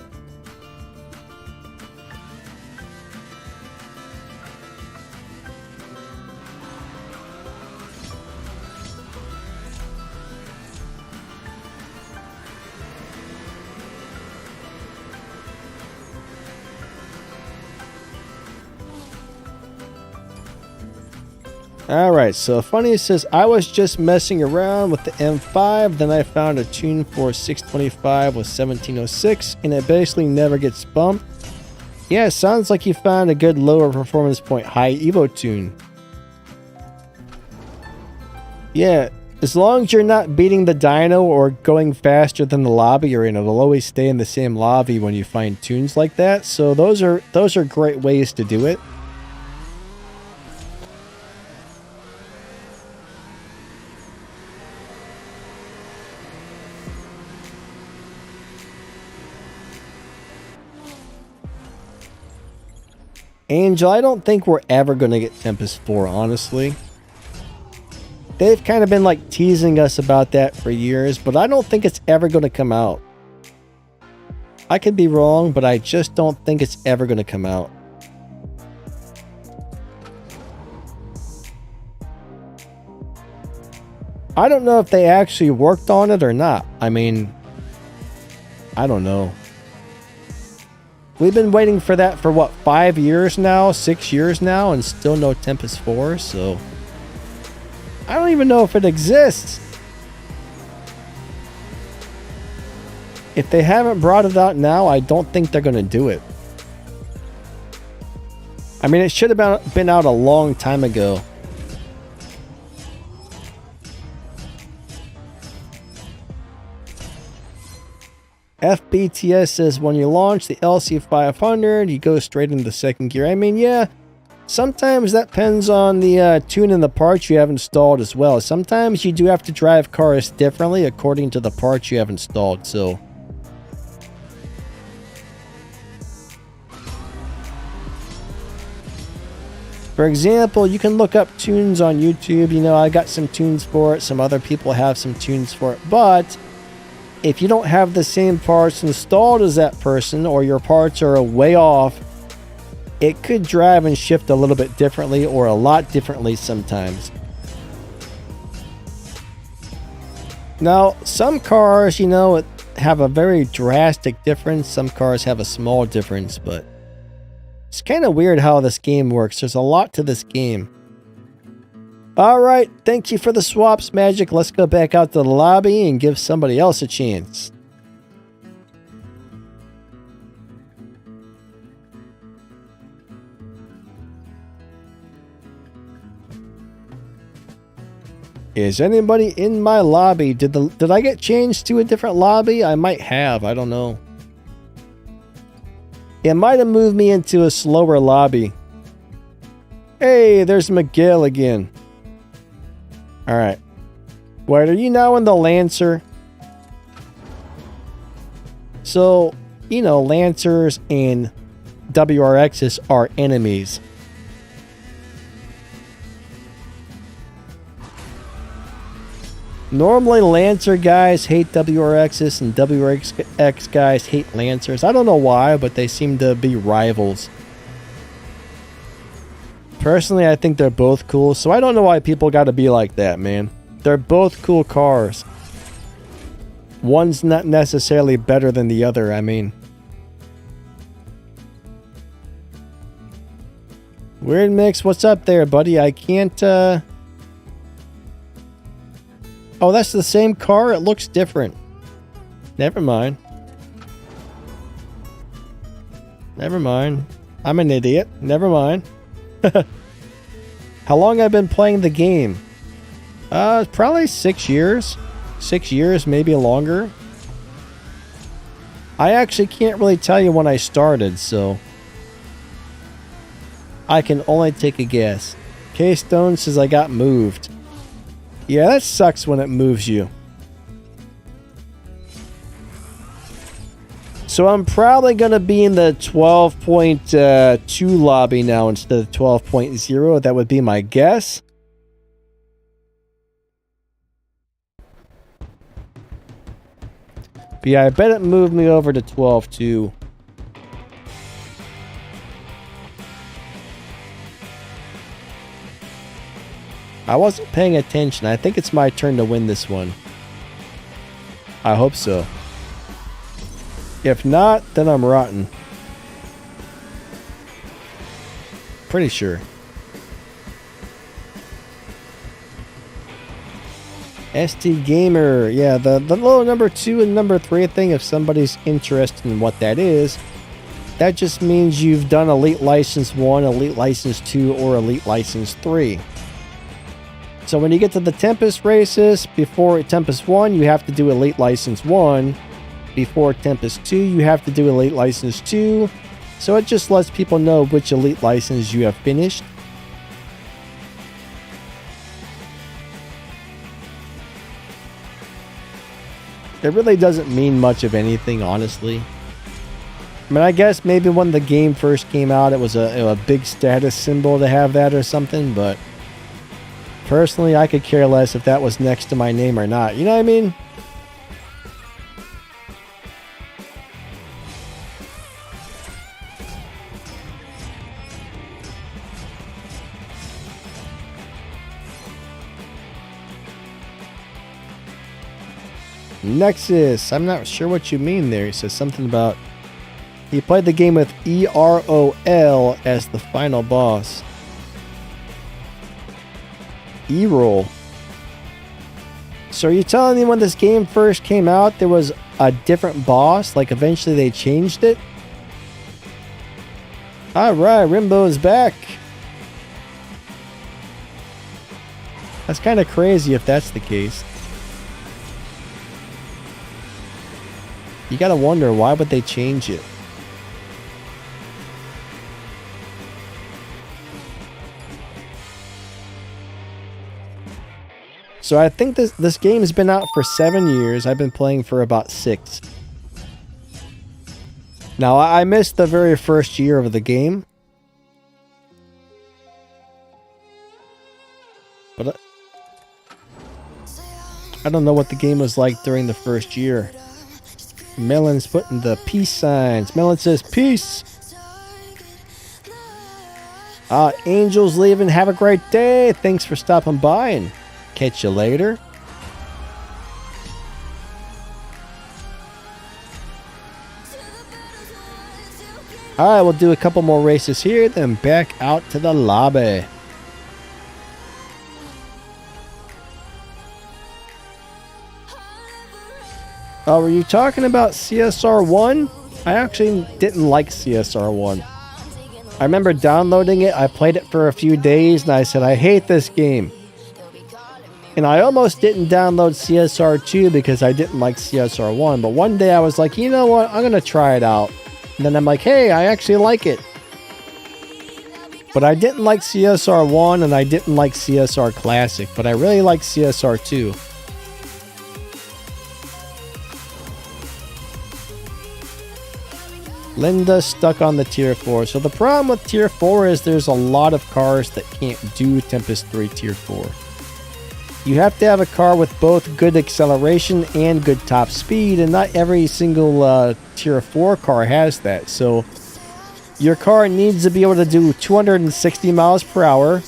Alright, so Funny says, I was just messing around with the M5, then I found a tune for 625 with 1706, and it basically never gets bumped. Yeah, it sounds like you found a good lower performance point high Evo tune. Yeah, as long as you're not beating the dyno or going faster than the lobby you're in, it'll always stay in the same lobby when you find tunes like that, so those are great ways to do it. Angel, I don't think we're ever going to get Tempest 4, honestly. They've kind of been like teasing us about that for years, but I don't think it's ever going to come out. I could be wrong, but I just don't think it's ever going to come out. I don't know if they actually worked on it or not. I mean, I don't know. We've been waiting for that for what, 5 years now, 6 years now, and still no Tempest 4, so I don't even know if it exists. If they haven't brought it out now, I don't think they're going to do it. I mean, it should have been out a long time ago. FBTS says when you launch the LC500, you go straight into second gear. I mean, yeah, sometimes that depends on the tune and the parts you have installed as well. Sometimes you do have to drive cars differently according to the parts you have installed, so. For example, you can look up tunes on YouTube. You know, I got some tunes for it. Some other people have some tunes for it. But if you don't have the same parts installed as that person, or your parts are way off, it could drive and shift a little bit differently, or a lot differently sometimes. Now, some cars, you know, have a very drastic difference. Some cars have a small difference, but it's kind of weird how this game works. There's a lot to this game. Alright, thank you for the swaps, Magic. Let's go back out to the lobby and give somebody else a chance. Is anybody in my lobby? Did I get changed to a different lobby? I might have, I don't know. It might have moved me into a slower lobby. Hey, there's Miguel again. Alright. Wait, are you now in the Lancer? So, you know, Lancers and WRXs are enemies. Normally, Lancer guys hate WRXs and WRX guys hate Lancers. I don't know why, but they seem to be rivals. Personally, I think they're both cool, so I don't know why people got to be like that, man. They're both cool cars. One's not necessarily better than the other, I mean. Weird Mix, what's up there, buddy? I can't, Oh, that's the same car? It looks different. Never mind. Never mind. I'm an idiot. Never mind. How long I've been playing the game? Probably 6 years. 6 years, maybe longer. I actually can't really tell you when I started, so I can only take a guess. K-Stone says I got moved. Yeah, that sucks when it moves you. So I'm probably going to be in the 12.2 lobby now instead of 12.0. That would be my guess. But yeah, I bet it moved me over to 12.2. I wasn't paying attention. I think it's my turn to win this one. I hope so. If not, then I'm rotten. Pretty sure. ST Gamer. Yeah, the little number 2 and number 3 thing, if somebody's interested in what that is, that just means you've done Elite License 1, Elite License 2, or Elite License 3. So when you get to the Tempest races, before Tempest 1, you have to do Elite License 1. Before Tempest 2, you have to do Elite License 2. So it just lets people know which Elite License you have finished. It really doesn't mean much of anything, honestly. I mean, I guess maybe when the game first came out, it was a big status symbol to have that or something, but personally, I could care less if that was next to my name or not. You know what I mean? Nexus, I'm not sure what you mean there. He says something about He played the game with E-R-O-L as the final boss. E-roll. So are you telling me when this game first came out, there was a different boss? Like eventually they changed it? Alright, Rimbo is back. That's kind of crazy if that's the case. You gotta wonder, why would they change it? So I think this game has been out for 7 years. I've been playing for about 6. Now, I missed the very first year of the game. But I don't know what the game was like during the first year. Melon's putting the peace signs. Melon says, peace! Angel's leaving. Have a great day. Thanks for stopping by and catch you later. Alright, we'll do a couple more races here, then back out to the lobby. Oh, were you talking about CSR1? I actually didn't like CSR1. I remember downloading it, I played it for a few days, and I said, I hate this game. And I almost didn't download CSR2 because I didn't like CSR1. But one day I was like, you know what? I'm going to try it out. And then I'm like, hey, I actually like it. But I didn't like CSR1 and I didn't like CSR Classic. But I really like CSR2. Linda's stuck on the Tier 4. So the problem with Tier 4 is there's a lot of cars that can't do Tempest 3 Tier 4. You have to have a car with both good acceleration and good top speed, and not every single Tier 4 car has that. So your car needs to be able to do 260 miles per hour.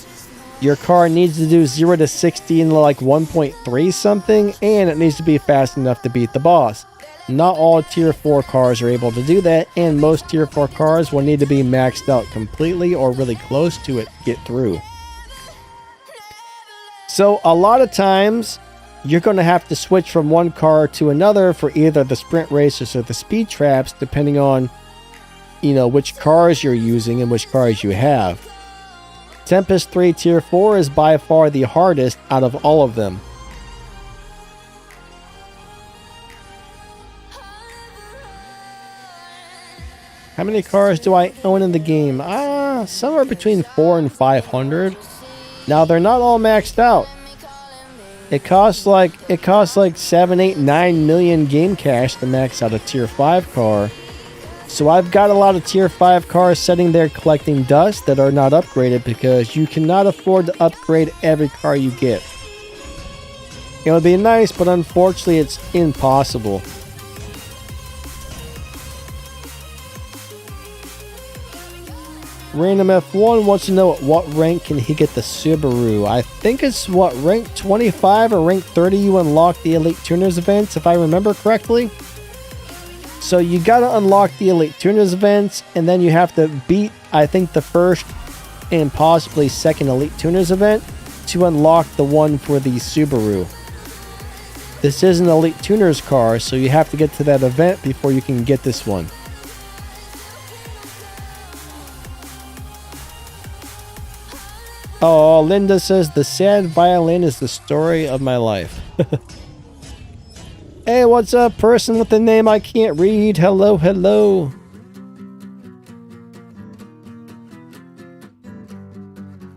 Your car needs to do 0 to 60 in like 1.3 something, and it needs to be fast enough to beat the boss. Not all Tier 4 cars are able to do that, and most Tier 4 cars will need to be maxed out completely or really close to it to get through. So a lot of times, you're going to have to switch from one car to another for either the sprint races or the speed traps, depending on, you know, which cars you're using and which cars you have. Tempest 3 Tier 4 is by far the hardest out of all of them. How many cars do I own in the game? Somewhere between 400 and 500. Now they're not all maxed out. It costs like 7, 8, 9 million game cash to max out a Tier 5 car. So I've got a lot of Tier 5 cars sitting there collecting dust that are not upgraded because you cannot afford to upgrade every car you get. It would be nice, but unfortunately it's impossible. Random F1 wants to know at what rank can he get the Subaru. I think it's what, rank 25 or rank 30 you unlock the Elite Tuners events, if I remember correctly. So you gotta unlock the Elite Tuners events, and then you have to beat, I think, the first and possibly second Elite Tuners event to unlock the one for the Subaru. This is an Elite Tuners car, so you have to get to that event before you can get this one. Oh, Linda says, the sad violin is the story of my life. Hey, what's up, person with the name I can't read? Hello, hello.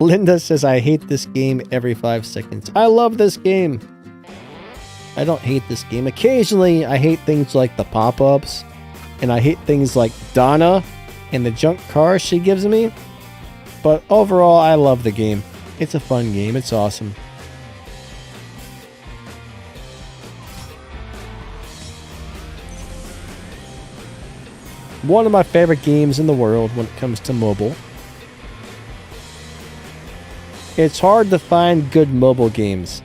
Linda says, I hate this game every 5 seconds. I love this game. I don't hate this game. Occasionally, I hate things like the pop-ups. And I hate things like Donna and the junk cars she gives me. But overall, I love the game. It's a fun game. It's awesome. One of my favorite games in the world when it comes to mobile. It's hard to find good mobile games.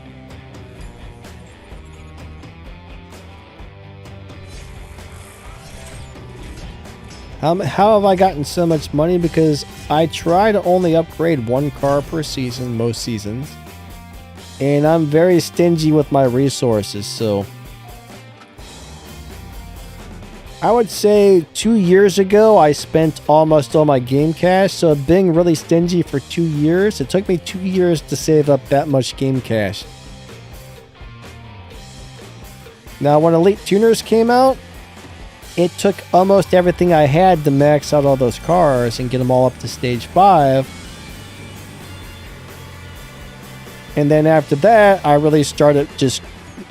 How have I gotten so much money? Because I try to only upgrade one car per season, most seasons. And I'm very stingy with my resources, so... I would say 2 years ago, I spent almost all my game cash, so being really stingy for 2 years, it took me 2 years to save up that much game cash. Now, when Elite Tuners came out, it took almost everything I had to max out all those cars and get them all up to stage 5. And then after that, I really started just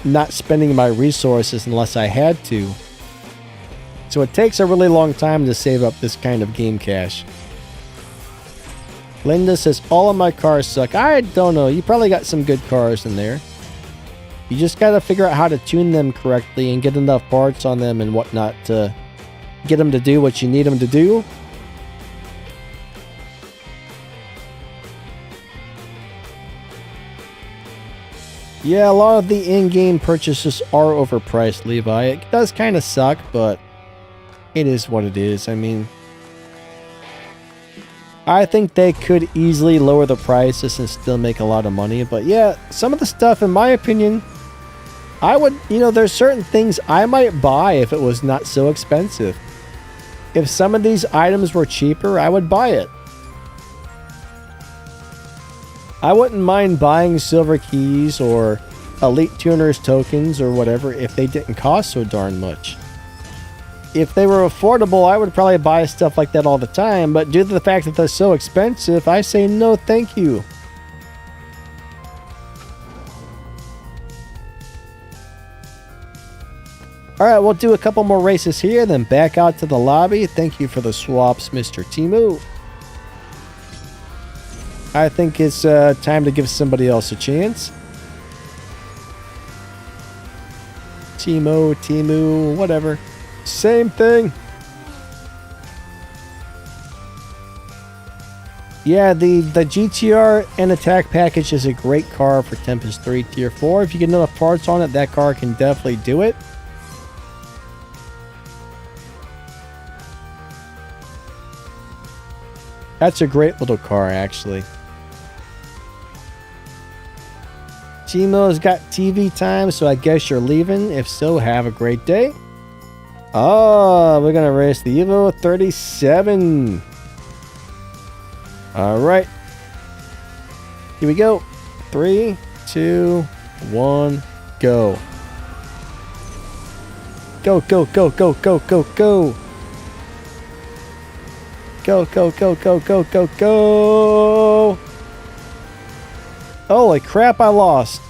not spending my resources unless I had to. So it takes a really long time to save up this kind of game cash. Linda says, all of my cars suck. I don't know. You probably got some good cars in there. You just got to figure out how to tune them correctly and get enough parts on them and whatnot to get them to do what you need them to do. Yeah, a lot of the in-game purchases are overpriced, Levi. It does kind of suck, but it is what it is. I mean, I think they could easily lower the prices and still make a lot of money. But yeah, some of the stuff, in my opinion, I would, there's certain things I might buy if it was not so expensive. If some of these items were cheaper, I would buy it. I wouldn't mind buying silver keys or Elite Tuners tokens or whatever if they didn't cost so darn much. If they were affordable, I would probably buy stuff like that all the time, but due to the fact that they're so expensive, I say no thank you. Alright, we'll do a couple more races here, then back out to the lobby. Thank you for the swaps, Mr. Timu. I think it's time to give somebody else a chance. Timu, whatever. Same thing. Yeah, the GTR and attack package is a great car for Tempest 3 Tier 4. If you get enough parts on it, that car can definitely do it. That's a great little car, actually. Timo's got TV time, so I guess you're leaving. If so, have a great day. Oh, we're going to race the Evo 37. All right. Here we go. 3, 2, 1, go. Go, go, go, go, go, go, go. Go, go, go, go, go, go, go. Holy crap, I lost.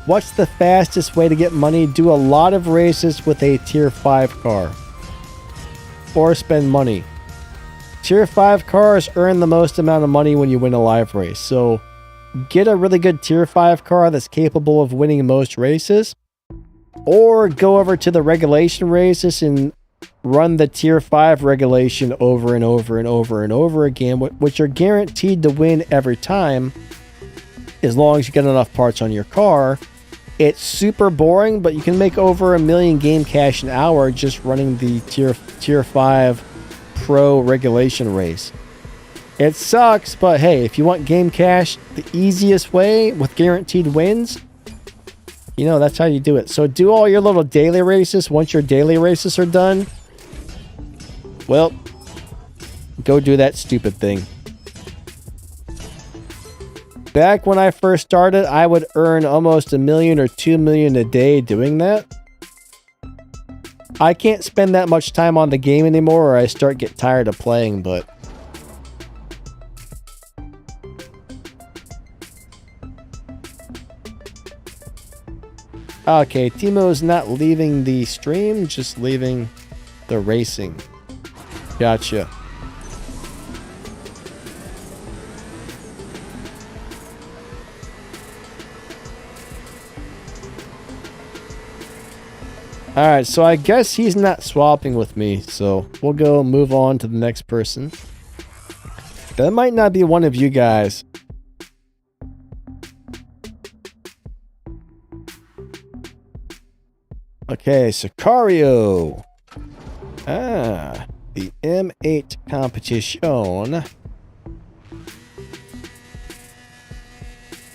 What's the fastest way to get money? Do a lot of races with a Tier 5 car. Or spend money. Tier 5 cars earn the most amount of money when you win a live race. So get a really good Tier 5 car that's capable of winning most races. Or go over to the regulation races and run the Tier 5 regulation over and over and over and over again, which are guaranteed to win every time, as long as you get enough parts on your car. It's super boring, but you can make over 1 million game cash an hour just running the Tier 5 Pro regulation race. It sucks, but hey, if you want game cash the easiest way with guaranteed wins, that's how you do it. So do all your little daily races. Once your daily races are done, well, go do that stupid thing. Back when I first started, I would earn almost 1 million or 2 million a day doing that. I can't spend that much time on the game anymore or I get tired of playing, but... Okay, Timo's not leaving the stream, just leaving the racing. Gotcha. Alright, so I guess he's not swapping with me, so we'll go move on to the next person. That might not be one of you guys. Okay, Sicario. Ah, the M8 competition.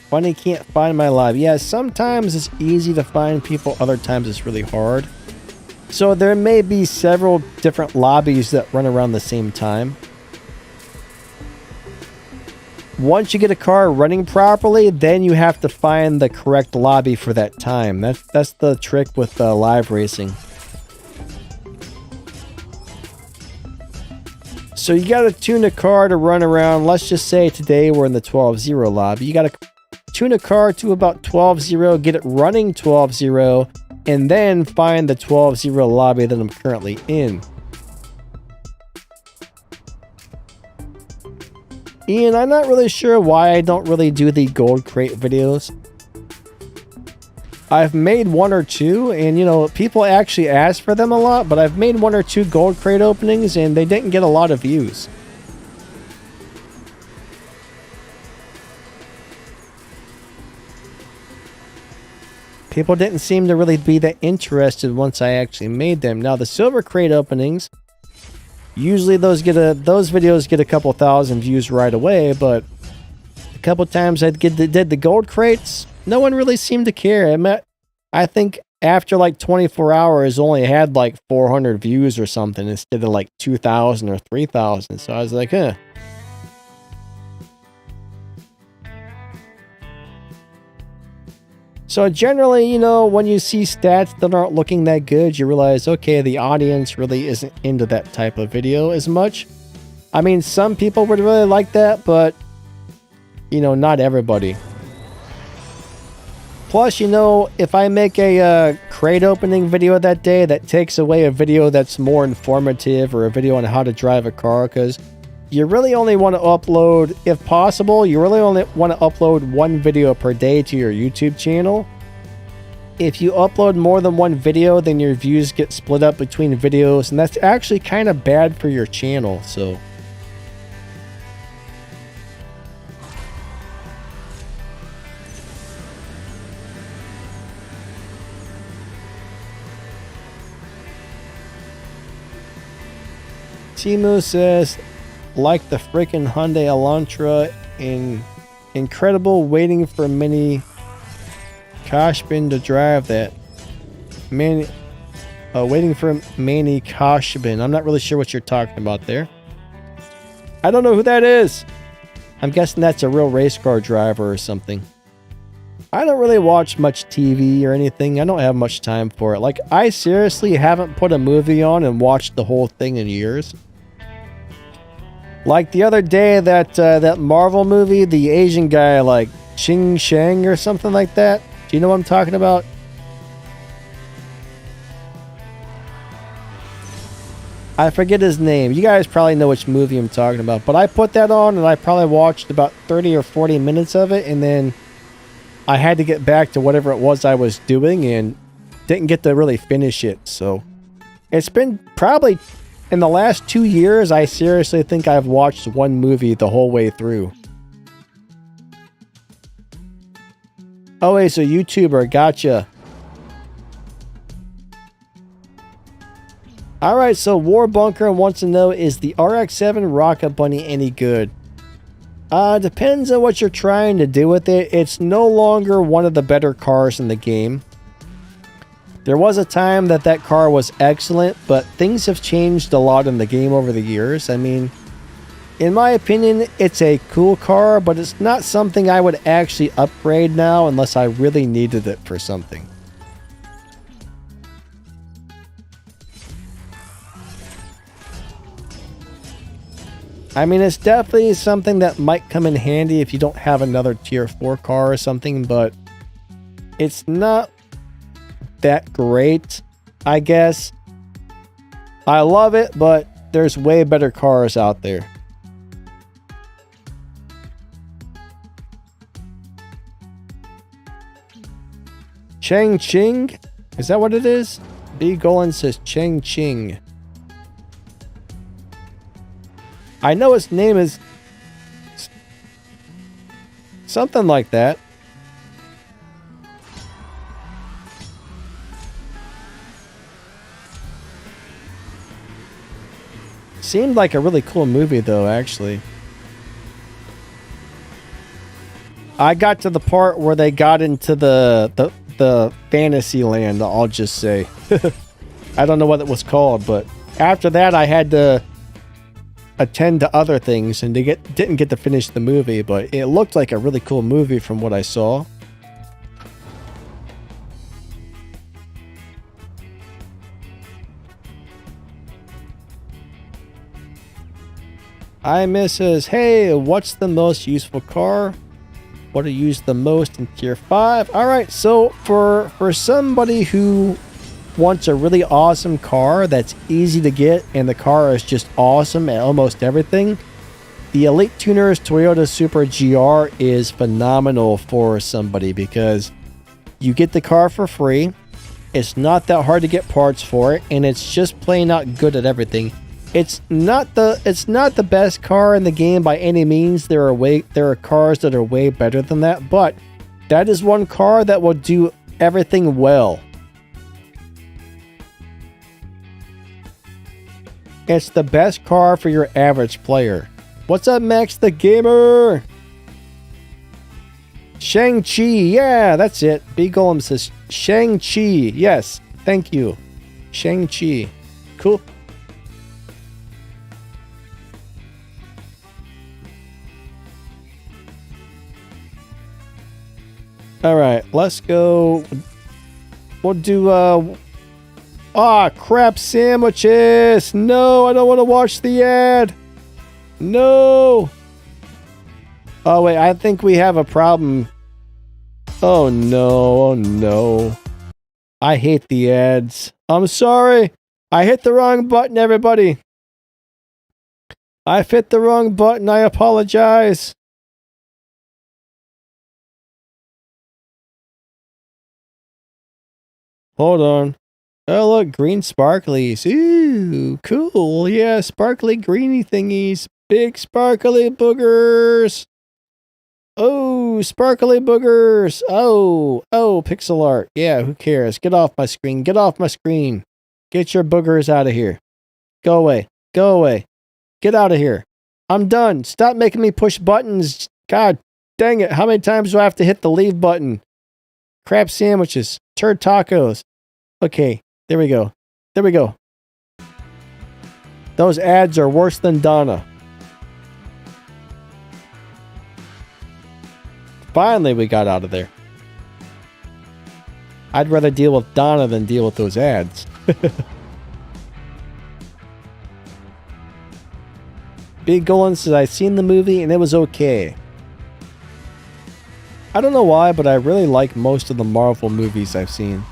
Funny, can't find my live. Yeah, sometimes it's easy to find people, other times it's really hard. So there may be several different lobbies that run around the same time. Once you get a car running properly, then you have to find the correct lobby for that time. That's the trick with live racing. So you got to tune a car to run around. Let's just say today we're in the 12-0 lobby. You got to tune a car to about 12-0, get it running 12-0, and then find the 12-0 lobby that I'm currently in. Ian, I'm not really sure why I don't really do the gold crate videos. I've made one or two, and you know, people actually ask for them a lot, but I've made one or two gold crate openings and they didn't get a lot of views. People didn't seem to really be that interested once I actually made them. Now the silver crate openings, usually those videos get a couple thousand views right away, but a couple times I did the gold crates, no one really seemed to care. I think after like 24 hours, only had like 400 views or something instead of like 2,000 or 3,000. So I was like, huh. So generally, you know, when you see stats that aren't looking that good, you realize, okay, the audience really isn't into that type of video as much. I mean, some people would really like that, but, you know, not everybody. Plus, you know, if I make a crate opening video that day, that takes away a video that's more informative or a video on how to drive a car, because you really only want to upload, if possible, you really only want to upload one video per day to your YouTube channel. If you upload more than one video, then your views get split up between videos, and that's actually kind of bad for your channel, so. Timu says, like the freaking Hyundai Elantra, incredible, waiting for Mini Koshbin to drive that. Waiting for Manny Koshbin. I'm not really sure what you're talking about there. I don't know who that is. I'm guessing that's a real race car driver or something. I don't really watch much TV or anything. I don't have much time for it. Like, I seriously haven't put a movie on and watched the whole thing in years. Like the other day, that Marvel movie, the Asian guy, like Ching Shang or something like that. Do you know what I'm talking about? I forget his name. You guys probably know which movie I'm talking about. But I put that on and I probably watched about 30 or 40 minutes of it. And then I had to get back to whatever it was I was doing and didn't get to really finish it. So it's been probably, in the last 2 years, I seriously think I've watched one movie the whole way through. Oh, he's a YouTuber. Gotcha. Alright, so War Bunker wants to know, is the RX-7 Rocket Bunny any good? Depends on what you're trying to do with it. It's no longer one of the better cars in the game. There was a time that car was excellent, but things have changed a lot in the game over the years. I mean, in my opinion, it's a cool car, but it's not something I would actually upgrade now unless I really needed it for something. I mean, it's definitely something that might come in handy if you don't have another tier 4 car or something, but it's not that great, I guess. I love it, but there's way better cars out there. Chang Ching? Is that what it is? B. Golan says Chang Ching. I know its name is something like that. Seemed like a really cool movie, though, actually. I got to the part where they got into the fantasy land, I'll just say. I don't know what it was called, but after that I had to attend to other things and didn't get to finish the movie, but it looked like a really cool movie from what I saw. Hi, Mrs. Hey, what's the most useful car? What are used the most in tier 5? Alright, so for somebody who wants a really awesome car that's easy to get and the car is just awesome at almost everything, the Elite Tuners Toyota Supra GR is phenomenal for somebody because you get the car for free, it's not that hard to get parts for it, and it's just plain out good at everything. It's not the best car in the game by any means. There are cars that are way better than that, but that is one car that will do everything well. It's the best car for your average player. What's up, Maxthegamer? Shang-Chi, yeah, that's it. B Golem says Shang-Chi. Yes, thank you. Shang-Chi. Cool. Alright, let's go. We'll do, crap sandwiches! No, I don't want to watch the ad! No! Oh, wait, I think we have a problem. Oh, no, oh, no. I hate the ads. I'm sorry! I hit the wrong button, everybody! I hit the wrong button, I apologize! Hold on. Oh, look, green sparklies. Ooh, cool. Yeah, sparkly greeny thingies. Big sparkly boogers. Oh, sparkly boogers. Oh, pixel art. Yeah, who cares? Get off my screen. Get off my screen. Get your boogers out of here. Go away. Go away. Get out of here. I'm done. Stop making me push buttons. God dang it. How many times do I have to hit the leave button? Crab sandwiches. Turd tacos. Okay, there we go. There we go. Those ads are worse than Donna. Finally, we got out of there. I'd rather deal with Donna than deal with those ads. Big Golan says, I've seen the movie and it was okay. I don't know why, but I really like most of the Marvel movies I've seen.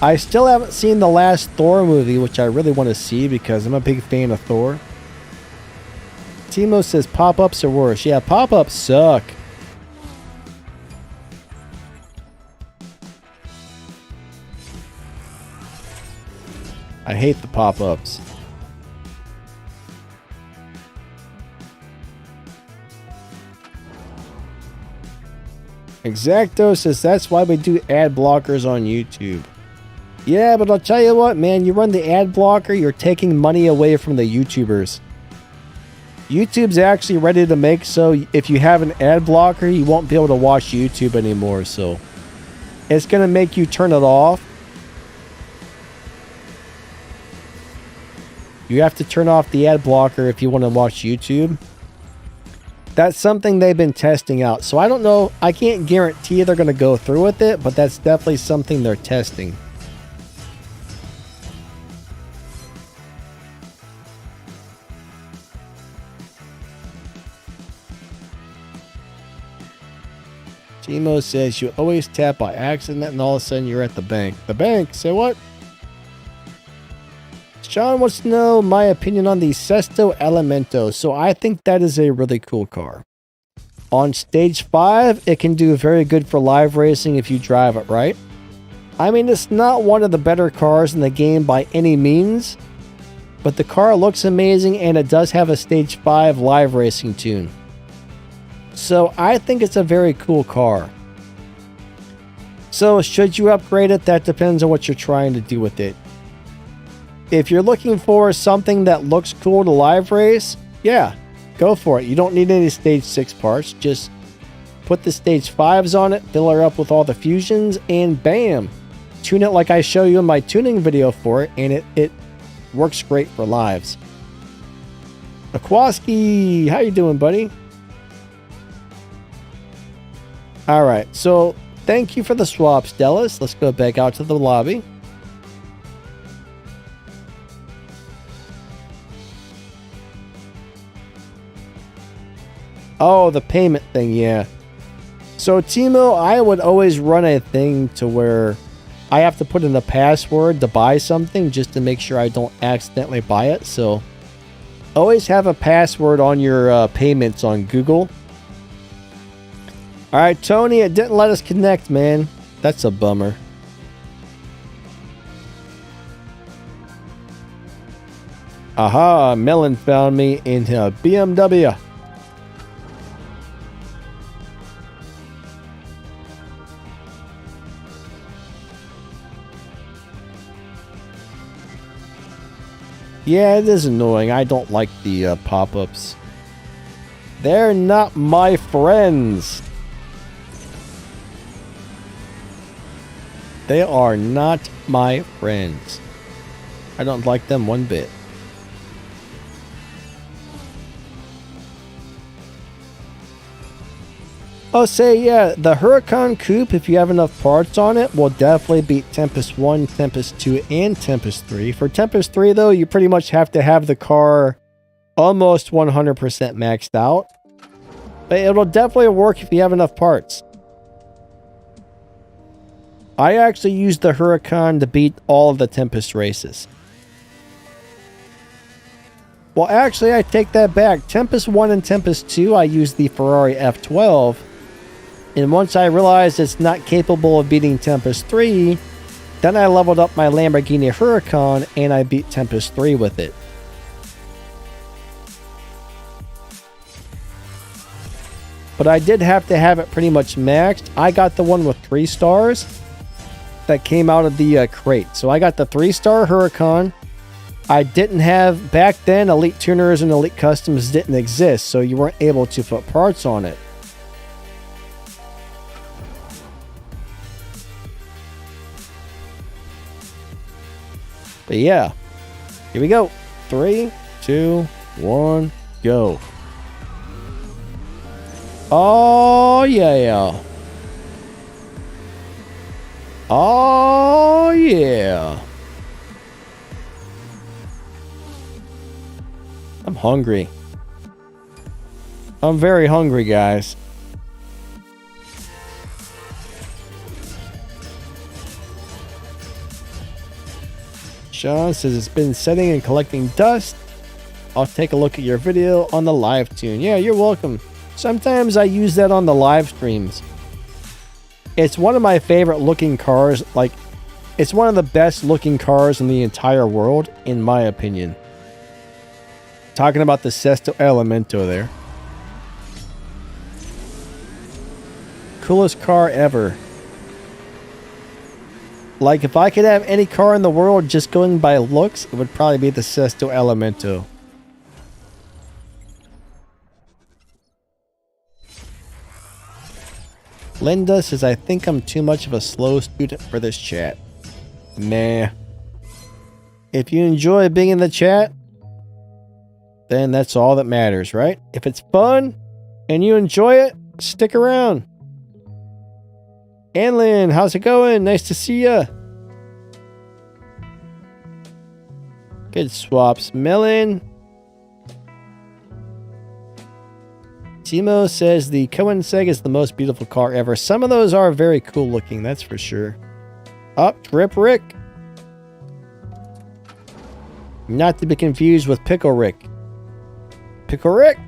I still haven't seen the last Thor movie, which I really want to see because I'm a big fan of Thor. Timo says pop-ups are worse. Yeah, pop-ups suck. I hate the pop-ups. Exacto says that's why we do ad blockers on YouTube. Yeah, but I'll tell you what, man, you run the ad blocker, you're taking money away from the YouTubers. YouTube's actually ready to make so if you have an ad blocker, you won't be able to watch YouTube anymore, so it's going to make you turn it off. You have to turn off the ad blocker if you want to watch YouTube. That's something they've been testing out. So I don't know. I can't guarantee they're going to go through with it, but that's definitely something they're testing. Timo says you always tap by accident and all of a sudden you're at the bank. The bank? Say what? Sean wants to know my opinion on the Sesto Elemento. So I think that is a really cool car. On stage 5, it can do very good for live racing if you drive it right. I mean, it's not one of the better cars in the game by any means, but the car looks amazing and it does have a stage 5 live racing tune. So I think it's a very cool car. So should you upgrade it? That depends on what you're trying to do with it. if you're looking for something that looks cool to live race, yeah, go for it. You don't need any stage 6 parts. Just put the stage 5s on it, fill her up with all the fusions, and bam! Tune it like I show you in my tuning video for it, and it works great for lives. Aquaski, how you doing, buddy? Alright, so thank you for the swaps, Dallas. Let's go back out to the lobby. Oh, the payment thing, yeah. So, Timo, I would always run a thing to where I have to put in a password to buy something just to make sure I don't accidentally buy it. So, always have a password on your payments on Google. Alright, Tony, it didn't let us connect, man. That's a bummer. Aha, Melon found me in a BMW. Yeah, it is annoying. I don't like the pop-ups. They're not my friends. They are not my friends. I don't like them one bit. Oh, say, yeah, the Huracan Coupe, if you have enough parts on it, will definitely beat Tempest 1, Tempest 2, and Tempest 3. For Tempest 3, though, you pretty much have to have the car almost 100% maxed out. But it'll definitely work if you have enough parts. I actually used the Huracan to beat all of the Tempest races. Well, actually, I take that back. Tempest 1 and Tempest 2, I used the Ferrari F12. And once I realized it's not capable of beating Tempest 3, then I leveled up my Lamborghini Huracan and I beat Tempest 3 with it. But I did have to have it pretty much maxed. I got the one with 3 stars that came out of the crate. So I got the 3-star Huracan. I didn't have, back then, Elite Tuners and Elite Customs didn't exist, so you weren't able to put parts on it. But yeah, here we go. 3, 2, 1, go. Oh, yeah. Oh, yeah. I'm hungry. I'm very hungry, guys. Sean says it's been setting and collecting dust. I'll take a look at your video on the live tune. Yeah, you're welcome. Sometimes I use that on the live streams. It's one of my favorite looking cars. Like, it's one of the best looking cars in the entire world, in my opinion. Talking about the Sesto Elemento there. Coolest car ever. Like, if I could have any car in the world just going by looks, it would probably be the Sesto Elemento. Linda says, I think I'm too much of a slow student for this chat. Nah. If you enjoy being in the chat, then that's all that matters, right? If it's fun and you enjoy it, stick around. Anlin, how's it going? Nice to see ya. Good swaps. Melon. Timo says the Koenigsegg is the most beautiful car ever. Some of those are very cool looking, that's for sure. Up, Trip Rick. Not to be confused with Pickle Rick. Pickle Rick.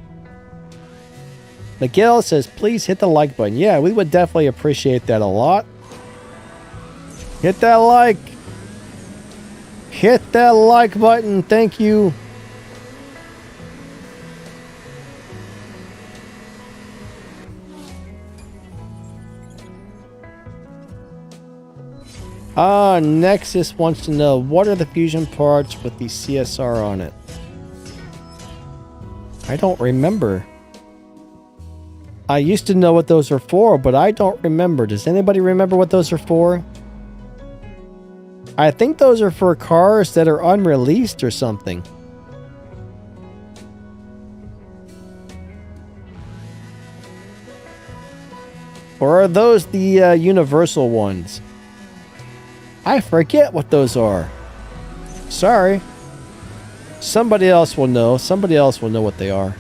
Miguel says, please hit the like button. Yeah, we would definitely appreciate that a lot. Hit that like. Hit that like button. Thank you. Nexus wants to know, what are the fusion parts with the CSR on it? I don't remember. I used to know what those are for, but I don't remember. Does anybody remember what those are for? I think those are for cars that are unreleased or something. Or are those the universal ones? I forget what those are. Sorry. Somebody else will know. Somebody else will know what they are.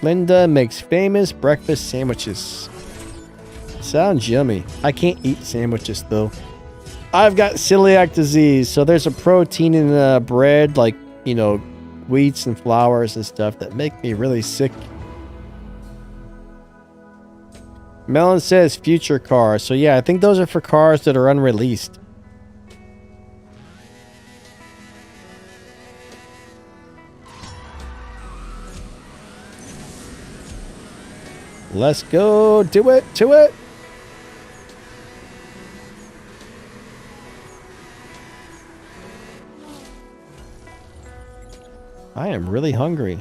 Linda makes famous breakfast sandwiches. Sounds yummy. I can't eat sandwiches though. I've got celiac disease, so there's a protein in bread, like, you know, wheats and flours and stuff that make me really sick. Melon says future cars. So yeah, I think those are for cars that are unreleased. Let's go. Do it. To it. I am really hungry.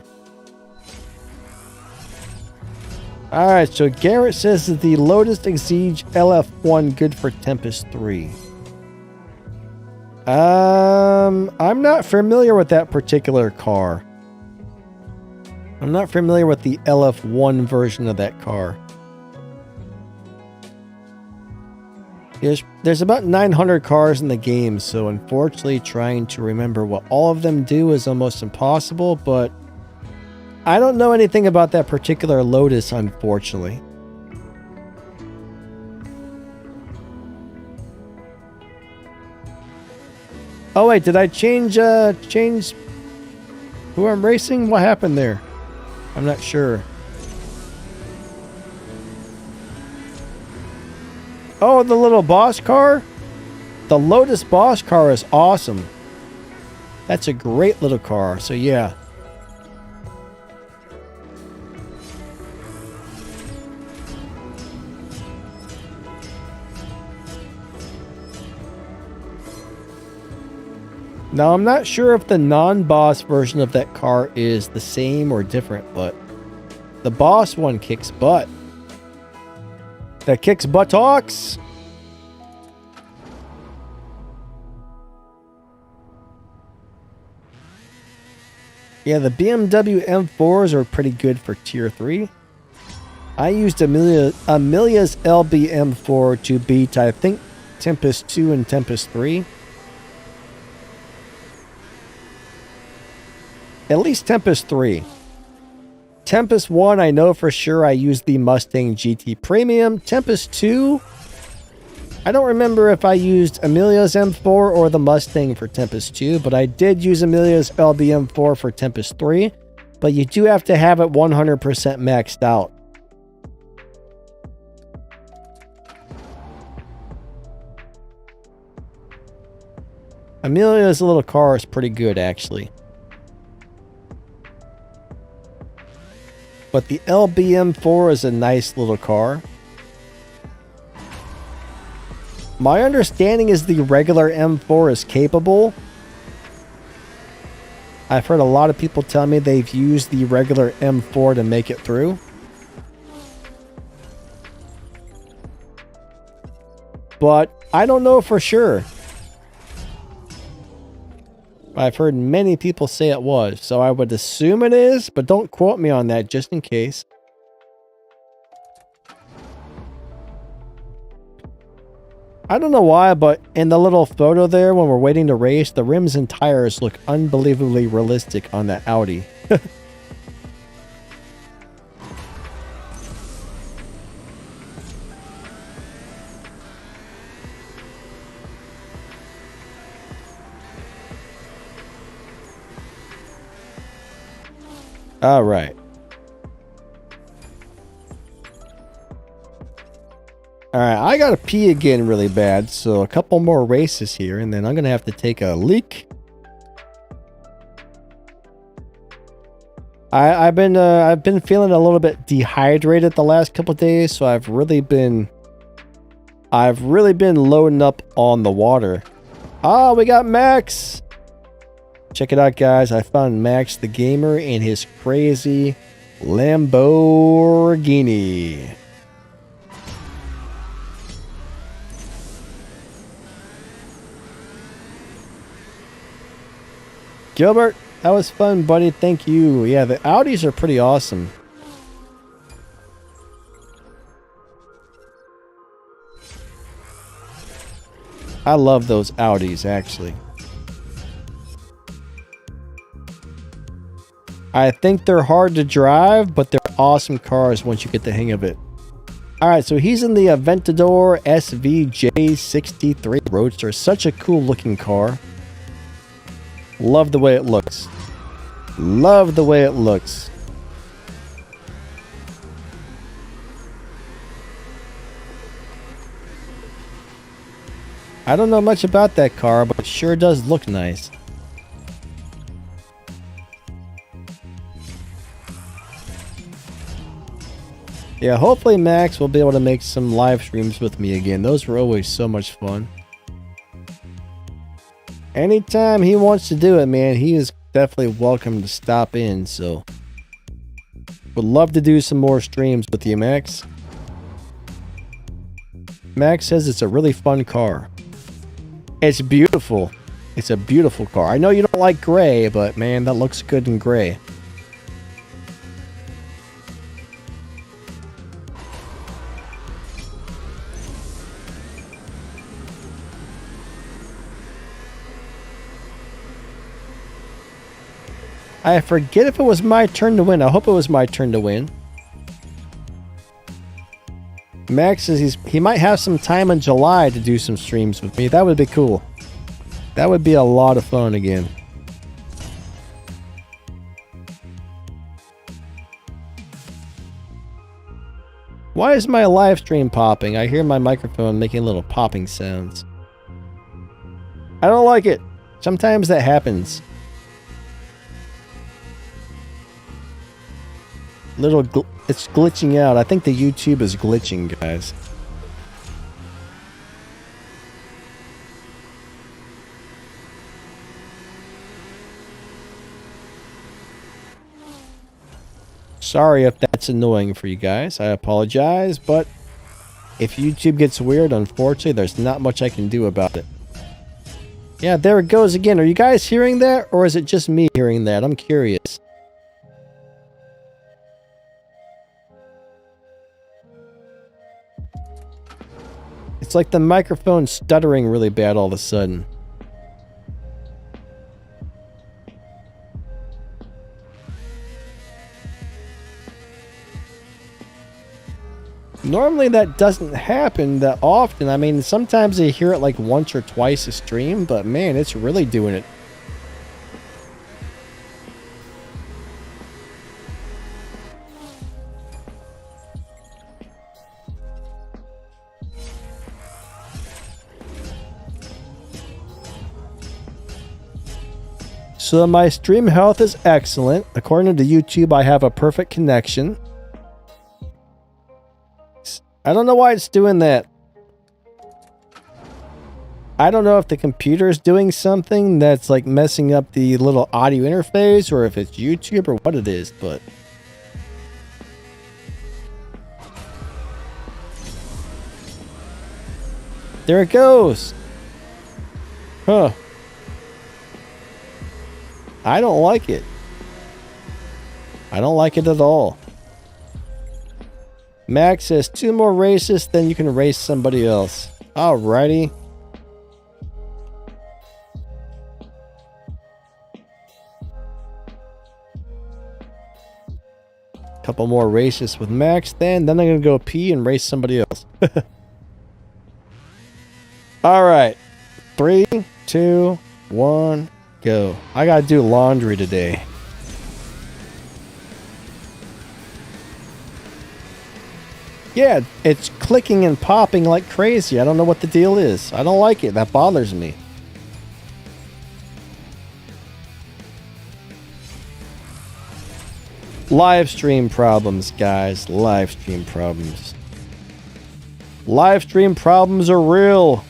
Alright, so Garrett says that the Lotus Exige LF1 good for Tempest 3. I'm not familiar with that particular car. I'm not familiar with the LF1 version of that car. There's about 900 cars in the game, so unfortunately trying to remember what all of them do is almost impossible, but I don't know anything about that particular Lotus, unfortunately. Oh wait, did I change who I'm racing? What happened there? I'm not sure. Oh, the little boss car? The Lotus boss car is awesome. That's a great little car, so yeah. Now, I'm not sure if the non-boss version of that car is the same or different, but the boss one kicks butt. That kicks buttocks. Yeah, the BMW M4s are pretty good for tier 3. I used Amelia's LBM4 to beat, I think, Tempest 2 and Tempest 3. At least Tempest 3. Tempest 1, I know for sure I used the Mustang GT Premium. Tempest 2, I don't remember if I used Amelia's M4 or the Mustang for Tempest 2, but I did use Amelia's LBM4 for Tempest 3. But you do have to have it 100% maxed out. Amelia's little car is pretty good, actually. But the LBM4 is a nice little car. My understanding is the regular M4 is capable. I've heard a lot of people tell me they've used the regular M4 to make it through. But I don't know for sure. I've heard many people say it was, so I would assume it is, but don't quote me on that just in case. I don't know why, but in the little photo there when we're waiting to race, the rims and tires look unbelievably realistic on that Audi. All right. All right, I gotta pee again really bad, so a couple more races here, and then I'm gonna have to take a leak. I've been feeling a little bit dehydrated the last couple of days, so I've really been loading up on the water. Oh, we got Max. Check it out, guys. I found Max the Gamer in his crazy Lamborghini. Gilbert, that was fun, buddy. Thank you. Yeah, the Audis are pretty awesome. I love those Audis, actually. I think they're hard to drive, but they're awesome cars once you get the hang of it. Alright, so he's in the Aventador SVJ63 Roadster. Such a cool looking car. Love the way it looks. Love the way it looks. I don't know much about that car, but it sure does look nice. Yeah, hopefully Max will be able to make some live streams with me again. Those were always so much fun. Anytime he wants to do it, man, he is definitely welcome to stop in, so would love to do some more streams with you, Max. Max says it's a really fun car. It's beautiful. It's a beautiful car. I know you don't like gray, but man, that looks good in gray. I forget if it was my turn to win. I hope it was my turn to win. Max says he might have some time in July to do some streams with me. That would be cool. That would be a lot of fun again. Why is my live stream popping? I hear my microphone making little popping sounds. I don't like it. Sometimes that happens. It's glitching out. I think the YouTube is glitching, guys. Sorry if that's annoying for you guys. I apologize, but if YouTube gets weird, unfortunately, there's not much I can do about it. Yeah, there it goes again. Are you guys hearing that, or is it just me hearing that? I'm curious. It's like the microphone's stuttering really bad all of a sudden. Normally that doesn't happen that often. I mean, sometimes I hear it like once or twice a stream, but man, it's really doing it. So my stream health is excellent. According to YouTube, I have a perfect connection. I don't know why it's doing that. I don't know if the computer is doing something that's like messing up the little audio interface, or if it's YouTube or what it is, but there it goes. Huh. I don't like it. I don't like it at all. Max says 2 more races, then you can race somebody else. Alrighty. Couple more races with Max, then I'm gonna go pee and race somebody else. Alright. 3, 2, 1, go. I gotta do laundry today. Yeah, it's clicking and popping like crazy. I don't know what the deal is. I don't like it. That bothers me. Live stream problems, guys. Live stream problems. Live stream problems are real.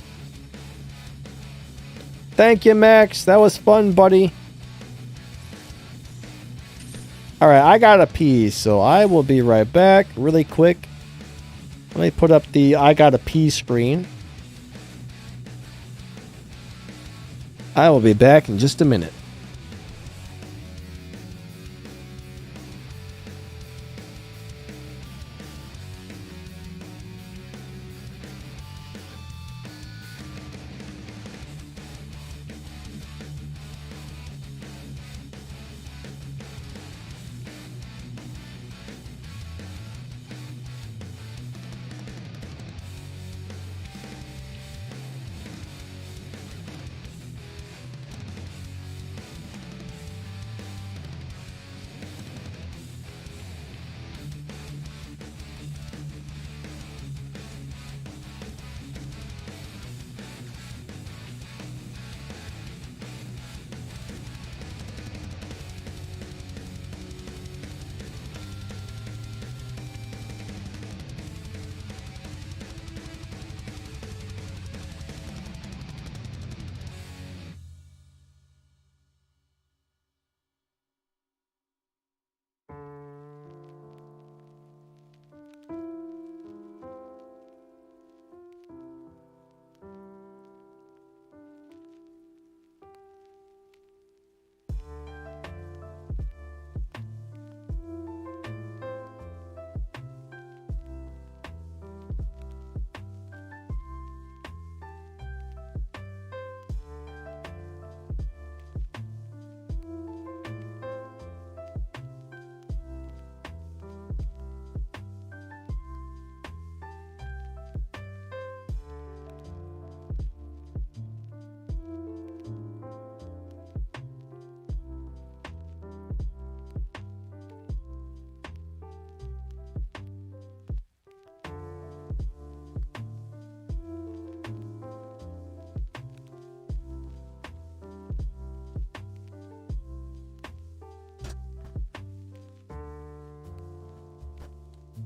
Thank you, Max. That was fun, buddy. Alright, I gotta pee, so I will be right back really quick. Let me put up the I gotta pee screen. I will be back in just a minute.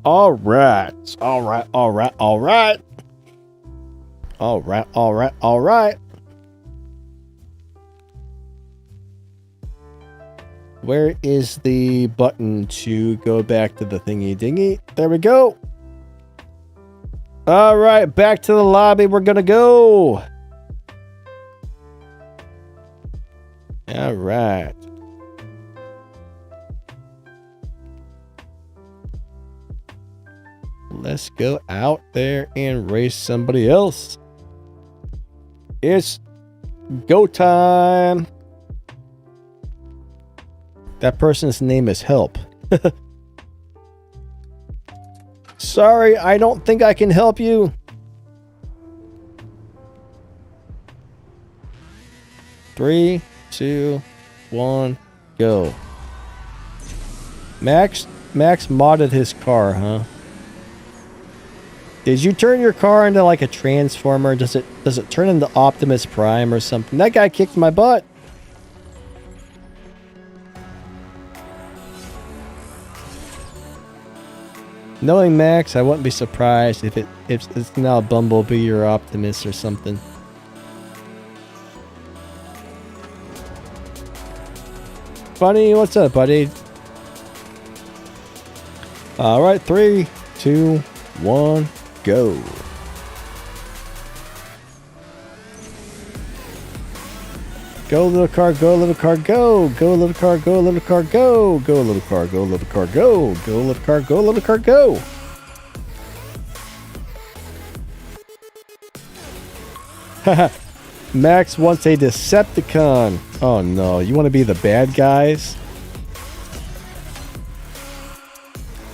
All right. Where is the button to go back to the thingy dingy? There we go. All right, back to the lobby. We're gonna go. All right. Let's go out there and race somebody else. It's go time. That person's name is Help. Sorry, I don't think I can help you. Three, two, one, go. Max modded his car, huh? Did you turn your car into like a transformer? Does it turn into Optimus Prime or something? That guy kicked my butt. Knowing Max, I wouldn't be surprised if it's now Bumblebee or Optimus or something. Funny, what's up, buddy? All right, 3, 2, 1. Go. Go little car, go little car, go. Go little car, go little car, go. Go little car, go little car, go. Go little car, go little car, go. Haha. Max wants a Decepticon. Oh no, you want to be the bad guys?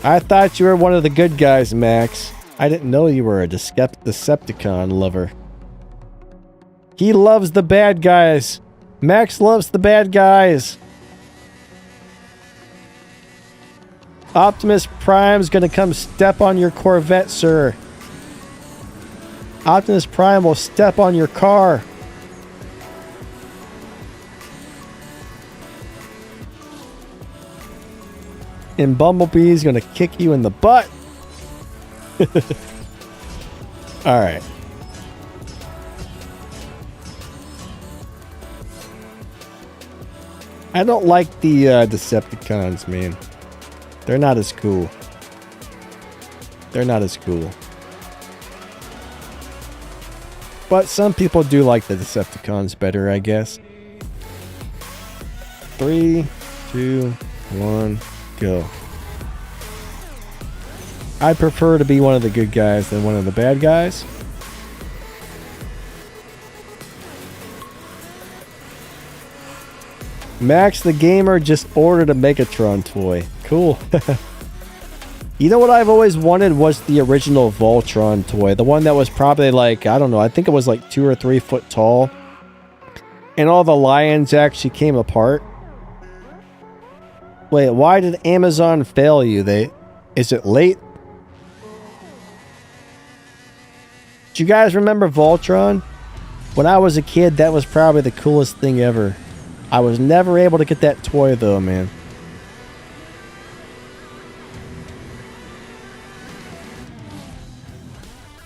I thought you were one of the good guys, Max. I didn't know you were a Decepticon lover. He loves the bad guys. Max loves the bad guys. Optimus Prime's gonna come step on your Corvette, sir. Optimus Prime will step on your car. And Bumblebee's gonna kick you in the butt. Alright. I don't like the Decepticons, man. They're not as cool. They're not as cool. But some people do like the Decepticons better, I guess. 3, 2, 1, go. I prefer to be one of the good guys than one of the bad guys. Max the Gamer just ordered a Megatron toy. Cool. You know what I've always wanted was the original Voltron toy. The one that was probably like, I don't know, I think it was like 2 or 3 foot tall. And all the lions actually came apart. Wait, why did Amazon fail you? Is it late? Do you guys remember Voltron? When I was a kid, that was probably the coolest thing ever. I was never able to get that toy though, man.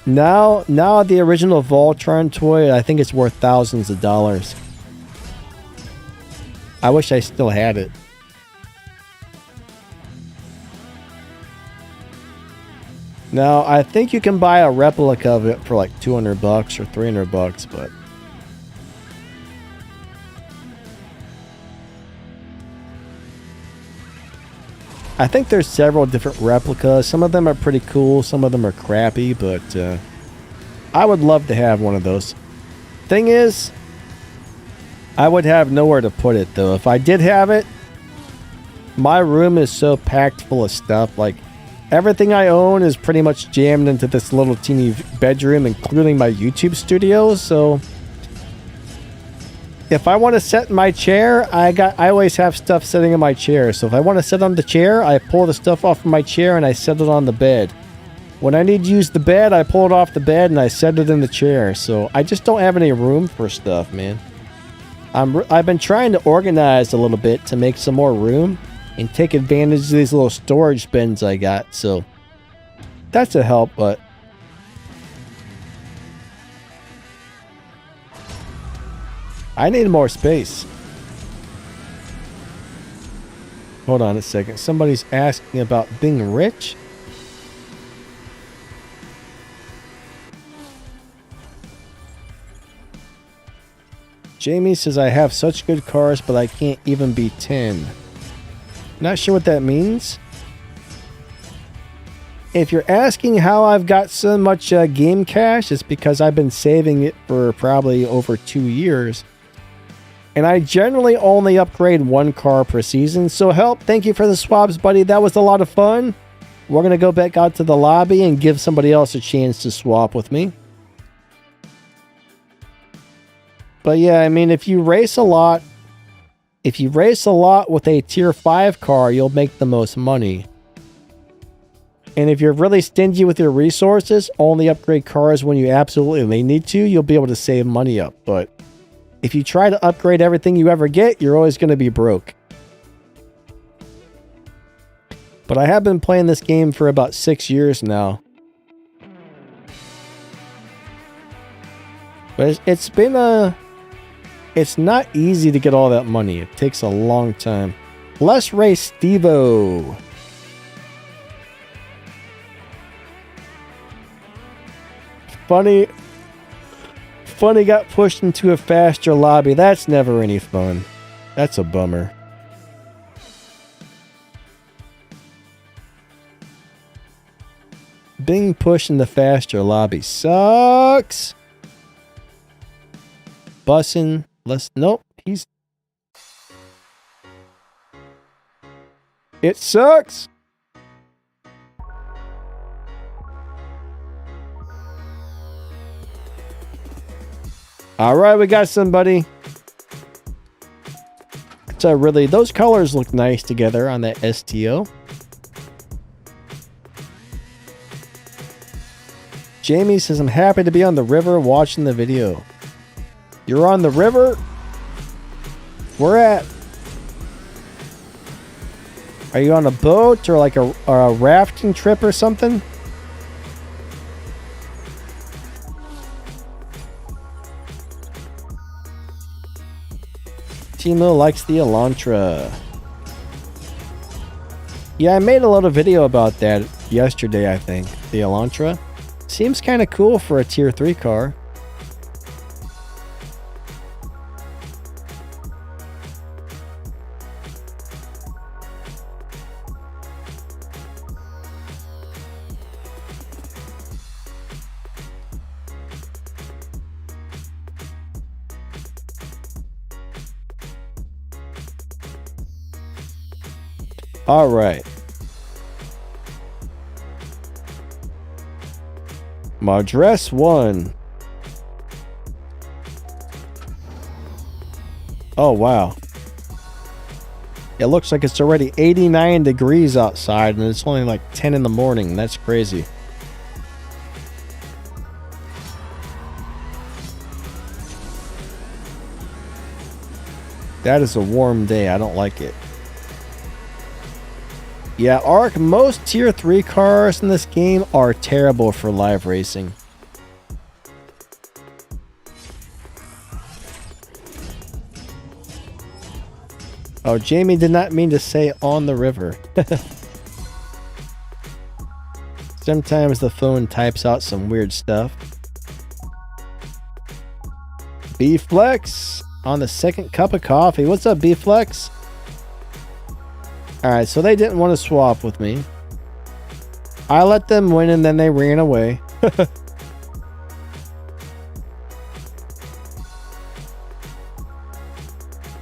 Now the original Voltron toy, I think it's worth thousands of dollars. I wish I still had it. Now, I think you can buy a replica of it for like $200 or $300, but I think there's several different replicas. Some of them are pretty cool, some of them are crappy, but I would love to have one of those. Thing is, I would have nowhere to put it though. If I did have it, my room is so packed full of stuff. Like, everything I own is pretty much jammed into this little teeny bedroom, including my YouTube studio. So if I want to sit in my chair, I always have stuff sitting in my chair. So if I want to sit on the chair, I pull the stuff off of my chair and I set it on the bed. When I need to use the bed, I pull it off the bed and I set it in the chair. So I just don't have any room for stuff, man. I've been trying to organize a little bit to make some more room and take advantage of these little storage bins I got. So that's a help, but I need more space. Hold on a second. Somebody's asking about being rich. Jamie says, I have such good cars, but I can't even be 10. Not sure what that means. If you're asking how I've got so much game cash, it's because I've been saving it for probably over 2 years. And I generally only upgrade 1 car per season. So help, thank you for the swaps, buddy. That was a lot of fun. We're going to go back out to the lobby and give somebody else a chance to swap with me. But yeah, I mean, if you race a lot with a tier 5 car, you'll make the most money. And if you're really stingy with your resources, only upgrade cars when you absolutely need to, you'll be able to save money up. But if you try to upgrade everything you ever get, you're always going to be broke. But I have been playing this game for about 6 years now. But it's not easy to get all that money. It takes a long time. Let's race Stevo. Funny got pushed into a faster lobby. That's never any fun. That's a bummer. Being pushed in the faster lobby sucks. Bussin'. Nope. It sucks. All right, we got somebody. So really, those colors look nice together on that STO. Jamie says, I'm happy to be on the river watching the video. You're on the river? Where at? Are you on a boat or like a rafting trip or something? Timo likes the Elantra. Yeah, I made a little video about that yesterday, I think. The Elantra. Seems kind of cool for a tier 3 car. All right. Madras 1. Oh, wow. It looks like it's already 89 degrees outside and it's only like 10 in the morning. That's crazy. That is a warm day. I don't like it. Yeah, Ark, most tier 3 cars in this game are terrible for live racing. Oh, Jamie did not mean to say on the river. Sometimes the phone types out some weird stuff. B-Flex on the second cup of coffee. What's up, B-Flex? Alright, so they didn't want to swap with me. I let them win and then they ran away.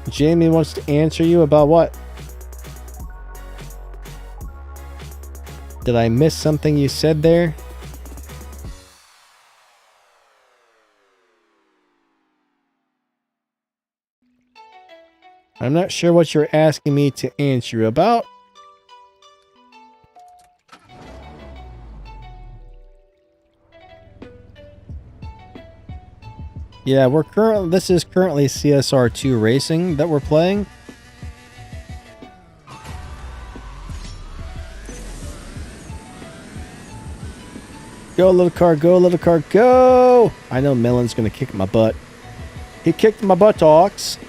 Jamie wants to answer you about what? Did I miss something you said there? I'm not sure what you're asking me to answer you about. Yeah, this is currently CSR2 Racing that we're playing. Go, little car, go, little car, go! I know Melon's gonna kick my butt. He kicked my buttocks.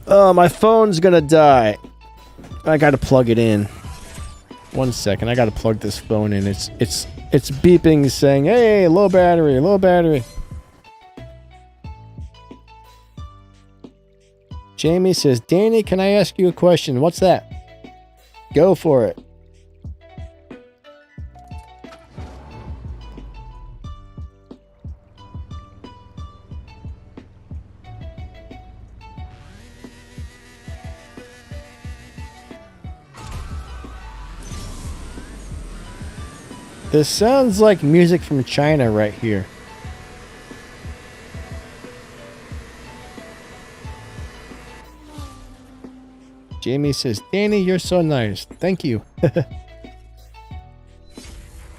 Oh, my phone's gonna die. I gotta plug it in. 1 second, I gotta plug this phone in. It's beeping saying, hey, low battery, low battery. Jamie says, Danny, can I ask you a question? What's that? Go for it. This sounds like music from China right here. Jamie says, Danny, you're so nice. Thank you.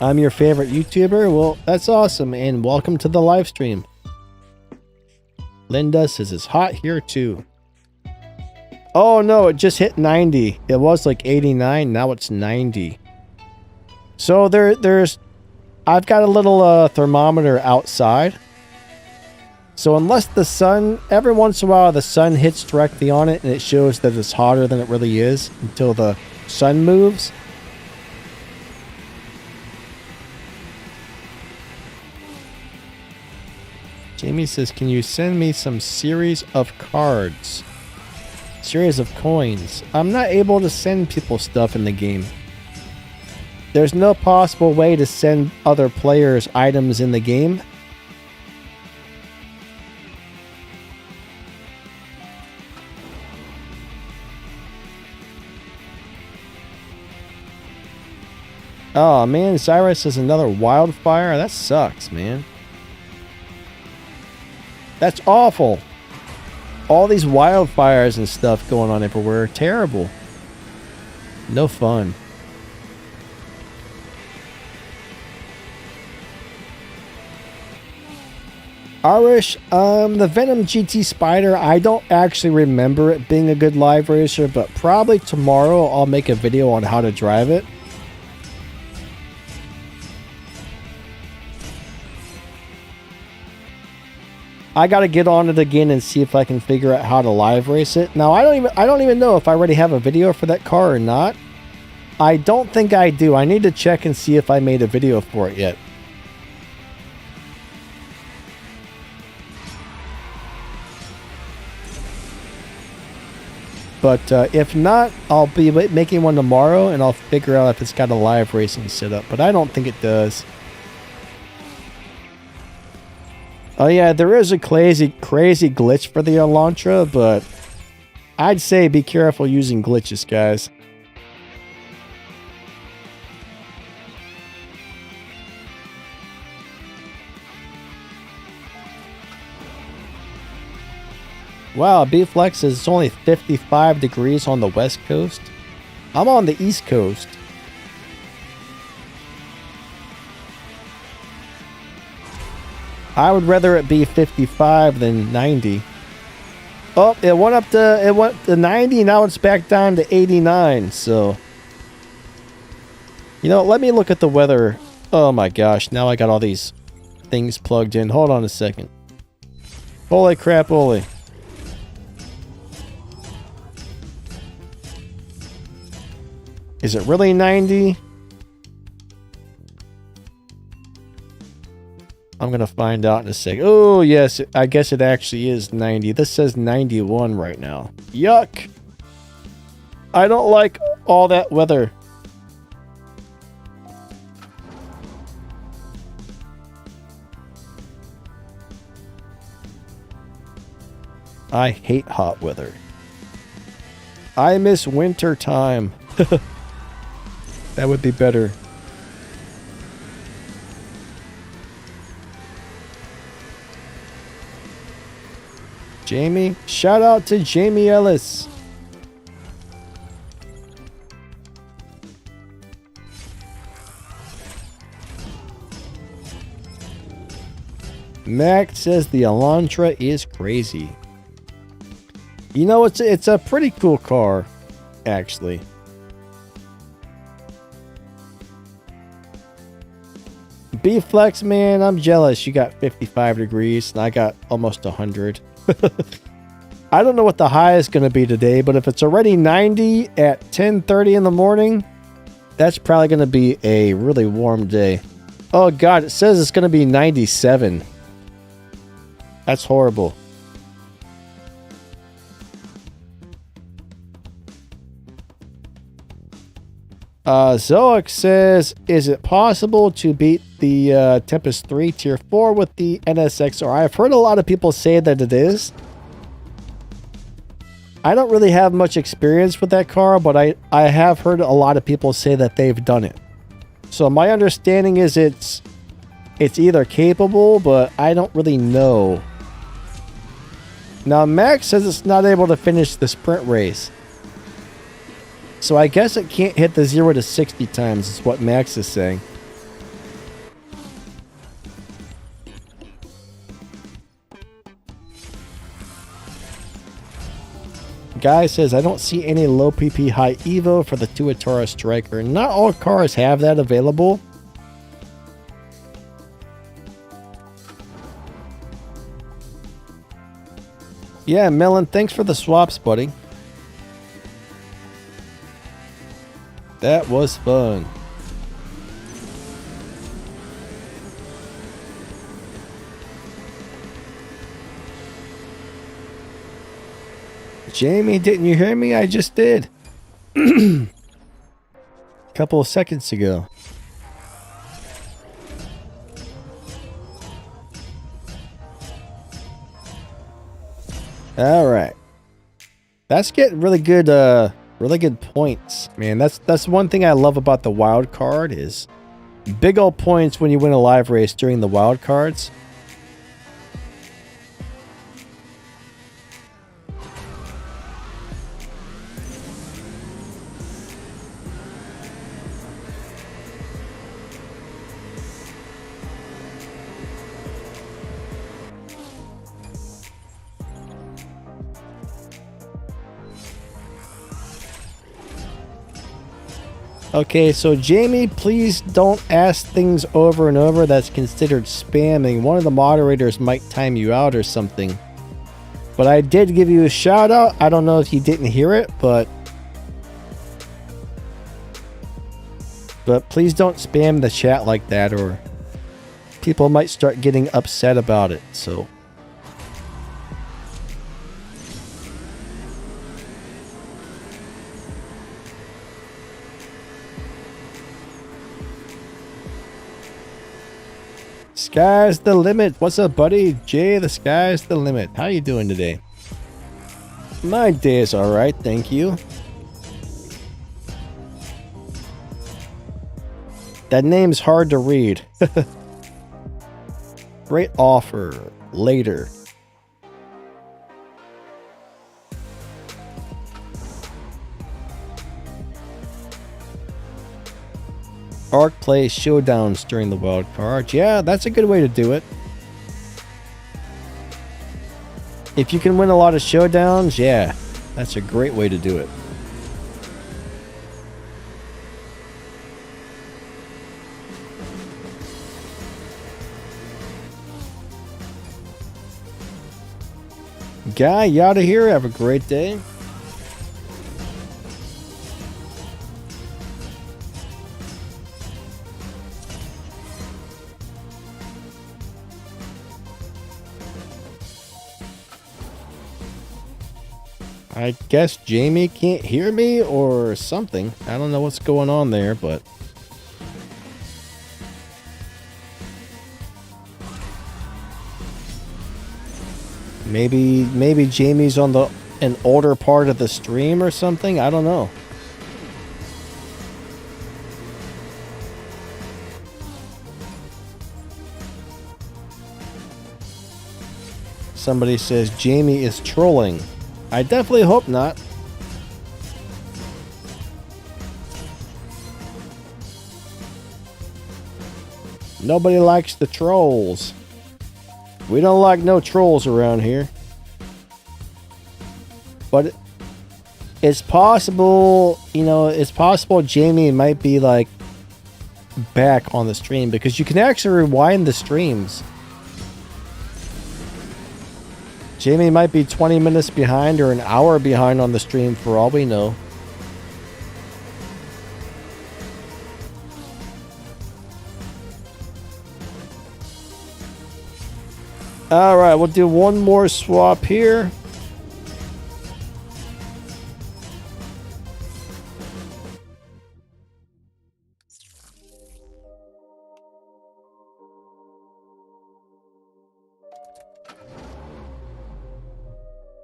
I'm your favorite YouTuber? Well, that's awesome, and welcome to the live stream. Linda says it's hot here too. Oh no, it just hit 90. It was like 89, now it's 90. So I've got a little thermometer outside. So unless the sun, every once in a while the sun hits directly on it and it shows that it's hotter than it really is until the sun moves. Jamie says, can you send me some series of cards? Series of coins. I'm not able to send people stuff in the game. There's no possible way to send other players items in the game. Oh man, Cyrus is another wildfire? That sucks, man. That's awful. All these wildfires and stuff going on everywhere are terrible. No fun. Arish, the Venom GT Spider, I don't actually remember it being a good live racer, but probably tomorrow I'll make a video on how to drive it. I gotta get on it again and see if I can figure out how to live race it. Now I don't even know if I already have a video for that car or not. I don't think I do. I need to check and see if I made a video for it yet. But if not, I'll be making one tomorrow and I'll figure out if it's got a live racing setup. But I don't think it does. Oh yeah, there is a crazy glitch for the Elantra, but I'd say be careful using glitches, guys. Wow, B-Flex is it's only 55 degrees on the west coast. I'm on the east coast. I would rather it be 55 than 90. Oh, it went to 90, now it's back down to 89, so. You know, let me look at the weather. Oh my gosh, now I got all these things plugged in. Hold on a second. Holy crap, holy. Is it really 90? I'm going to find out in a second. Oh, yes. I guess it actually is 90. This says 91 right now. Yuck. I don't like all that weather. I hate hot weather. I miss winter time. That would be better. Jamie, shout out to Jamie Ellis. Max says the Elantra is crazy. You know, it's a pretty cool car, actually. B-Flex, man, I'm jealous. You got 55 degrees and I got almost 100. I don't know what the high is going to be today, but if it's already 90 at 10:30 in the morning, that's probably going to be a really warm day. Oh God, it says it's going to be 97. That's horrible. Zoic says, is it possible to beat the Tempest 3 Tier 4 with the NSXR? I've heard a lot of people say that it is. I don't really have much experience with that car, but I have heard a lot of people say that they've done it. So my understanding is it's either capable, but I don't really know. Now Max says it's not able to finish the sprint race. So I guess it can't hit the 0 to 60 times, is what Max is saying. Guy says, I don't see any low PP high Evo for the Tuatara Striker. Not all cars have that available. Yeah, Melon, thanks for the swaps, buddy. That was fun. Jamie, didn't you hear me? I just did. A couple of seconds ago. All right. That's getting really good really good points. Man, that's one thing I love about the wild card is big old points when you win a live race during the wild cards. Okay, so Jamie, please don't ask things over and over. That's considered spamming. One of the moderators might time you out or something. But I did give you a shout out. I don't know if you didn't hear it, but please don't spam the chat like that, or people might start getting upset about it. So sky's the limit. What's up, buddy? Jay, the sky's the limit. How you doing today? My day is all right, thank you. That name's hard to read. Great offer. Later. Arc plays showdowns during the wild card. Yeah, that's a good way to do it. If you can win a lot of showdowns, yeah, that's a great way to do it. Guy, you out of here. Have a great day. I guess Jamie can't hear me or something. I don't know what's going on there, but maybe Jamie's on an older part of the stream or something. I don't know. Somebody says Jamie is trolling. I definitely hope not. Nobody likes the trolls. We don't like no trolls around here. But it's possible, you know, it's possible Jamie might be like back on the stream, because you can actually rewind the streams. Jamie might be 20 minutes behind or an hour behind on the stream for all we know. Alright, we'll do one more swap here.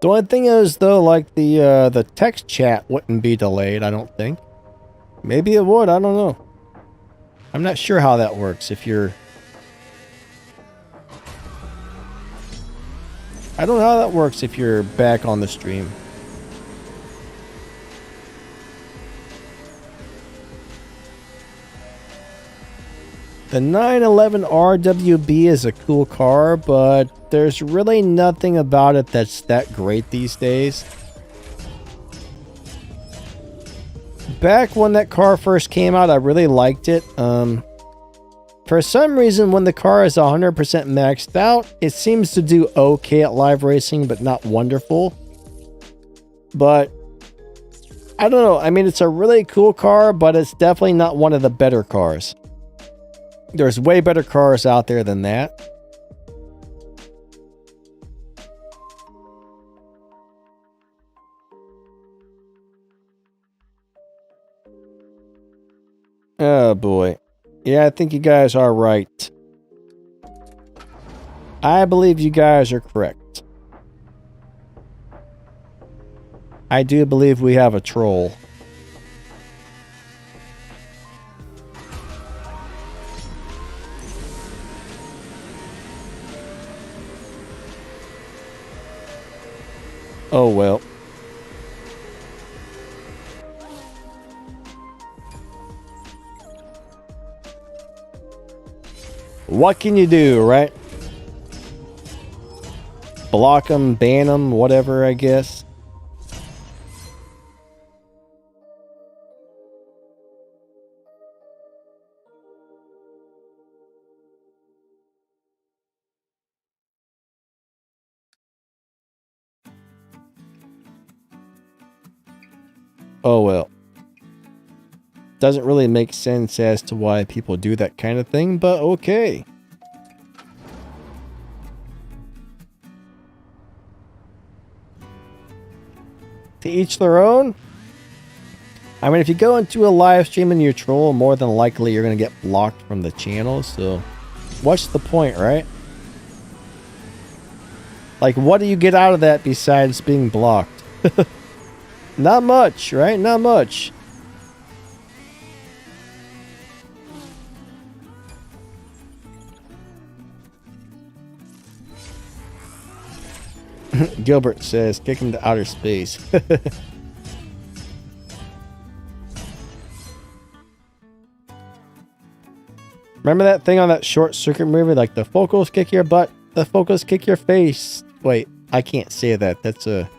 The only thing is, though, like the text chat wouldn't be delayed, I don't think. Maybe it would, I don't know. I'm not sure how that works if you're... I don't know how that works if you're back on the stream. The 911 RWB is a cool car, but there's really nothing about it that's that great these days. Back when that car first came out, I really liked it. For some reason, when the car is 100% maxed out, it seems to do okay at live racing, but not wonderful. But I don't know. I mean, it's a really cool car, but it's definitely not one of the better cars. There's way better cars out there than that. Oh boy. Yeah, I think you guys are right. I believe you guys are correct. I do believe we have a troll. Oh well. What can you do, right? Block them, ban them, whatever, I guess. Oh well. Doesn't really make sense as to why people do that kind of thing, but okay. To each their own. I mean, if you go into a live stream and you troll, more than likely you're going to get blocked from the channel, so what's the point, right? Like, what do you get out of that besides being blocked? Not much, right? Not much. Gilbert says, kick him to outer space. Remember that thing on that short circuit movie? Like, the focals kick your butt, the focals kick your face. Wait, I can't say that. That's a...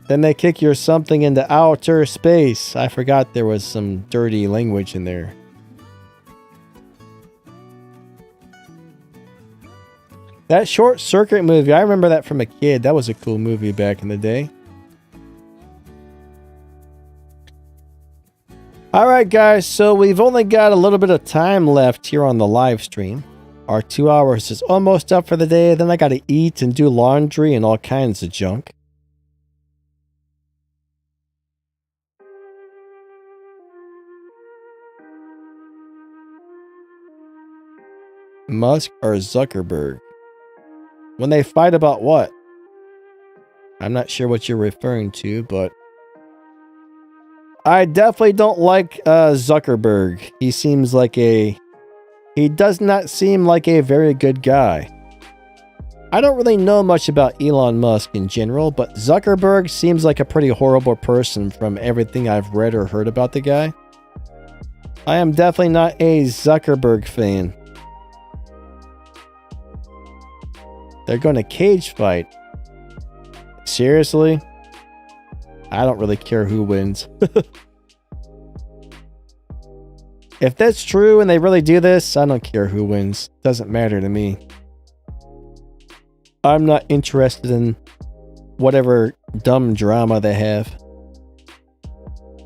Then they kick your something into outer space. I forgot there was some dirty language in there. That short circuit movie, I remember that from a kid. That was a cool movie back in the day. Alright guys, so we've only got a little bit of time left here on the live stream. Our 2 hours is almost up for the day. Then I gotta eat and do laundry and all kinds of junk. Musk or Zuckerberg? When they fight about what? I'm not sure what you're referring to, but I definitely don't like Zuckerberg. He seems like he does not seem like a very good guy. I don't really know much about Elon Musk in general, but Zuckerberg seems like a pretty horrible person from everything I've read or heard about the guy. I am definitely not a Zuckerberg fan. They're going to cage fight. Seriously? I don't really care who wins. If that's true and they really do this, I don't care who wins. Doesn't matter to me. I'm not interested in whatever dumb drama they have.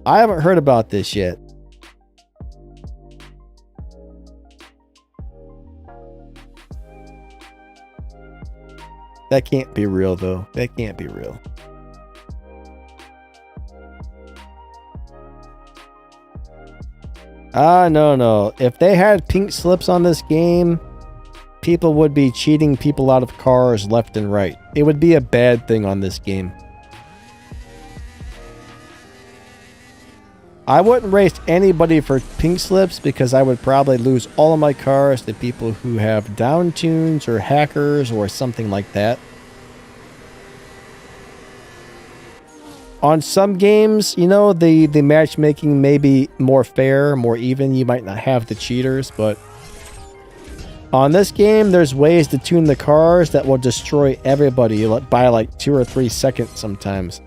I haven't heard about this yet. That can't be real, though. That can't be real. No. If they had pink slips on this game, people would be cheating people out of cars left and right. It would be a bad thing on this game. I wouldn't race anybody for pink slips because I would probably lose all of my cars to people who have down tunes or hackers or something like that. On some games, you know, the matchmaking may be more fair, more even. You might not have the cheaters, but on this game, there's ways to tune the cars that will destroy everybody by like 2 or 3 seconds sometimes.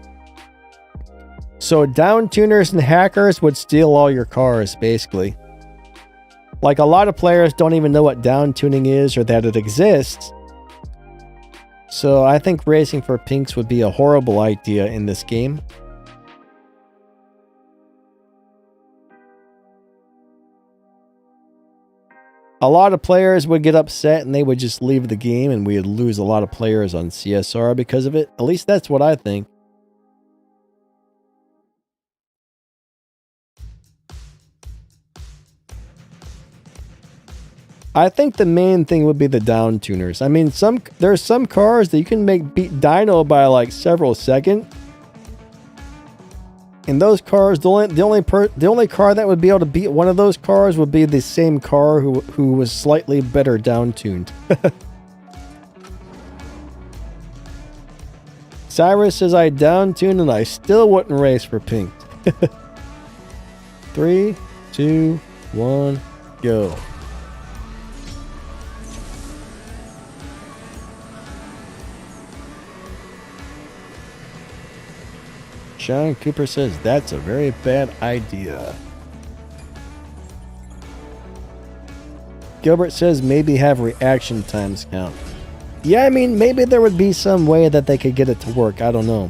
So down tuners and hackers would steal all your cars, basically. Like, a lot of players don't even know what down tuning is or that it exists. So I think racing for pinks would be a horrible idea in this game. A lot of players would get upset and they would just leave the game and we would lose a lot of players on CSR because of it. At least that's what I think. I think the main thing would be the down tuners. I mean, there's some cars that you can beat Dino by like several seconds. And those cars, the only car that would be able to beat one of those cars would be the same car who was slightly better down tuned. Cyrus says I down tuned and I still wouldn't race for pink. 3, 2, 1, go. Sean Cooper says that's a very bad idea. Gilbert says maybe have reaction times count. Yeah, I mean, maybe there would be some way that they could get it to work. I don't know.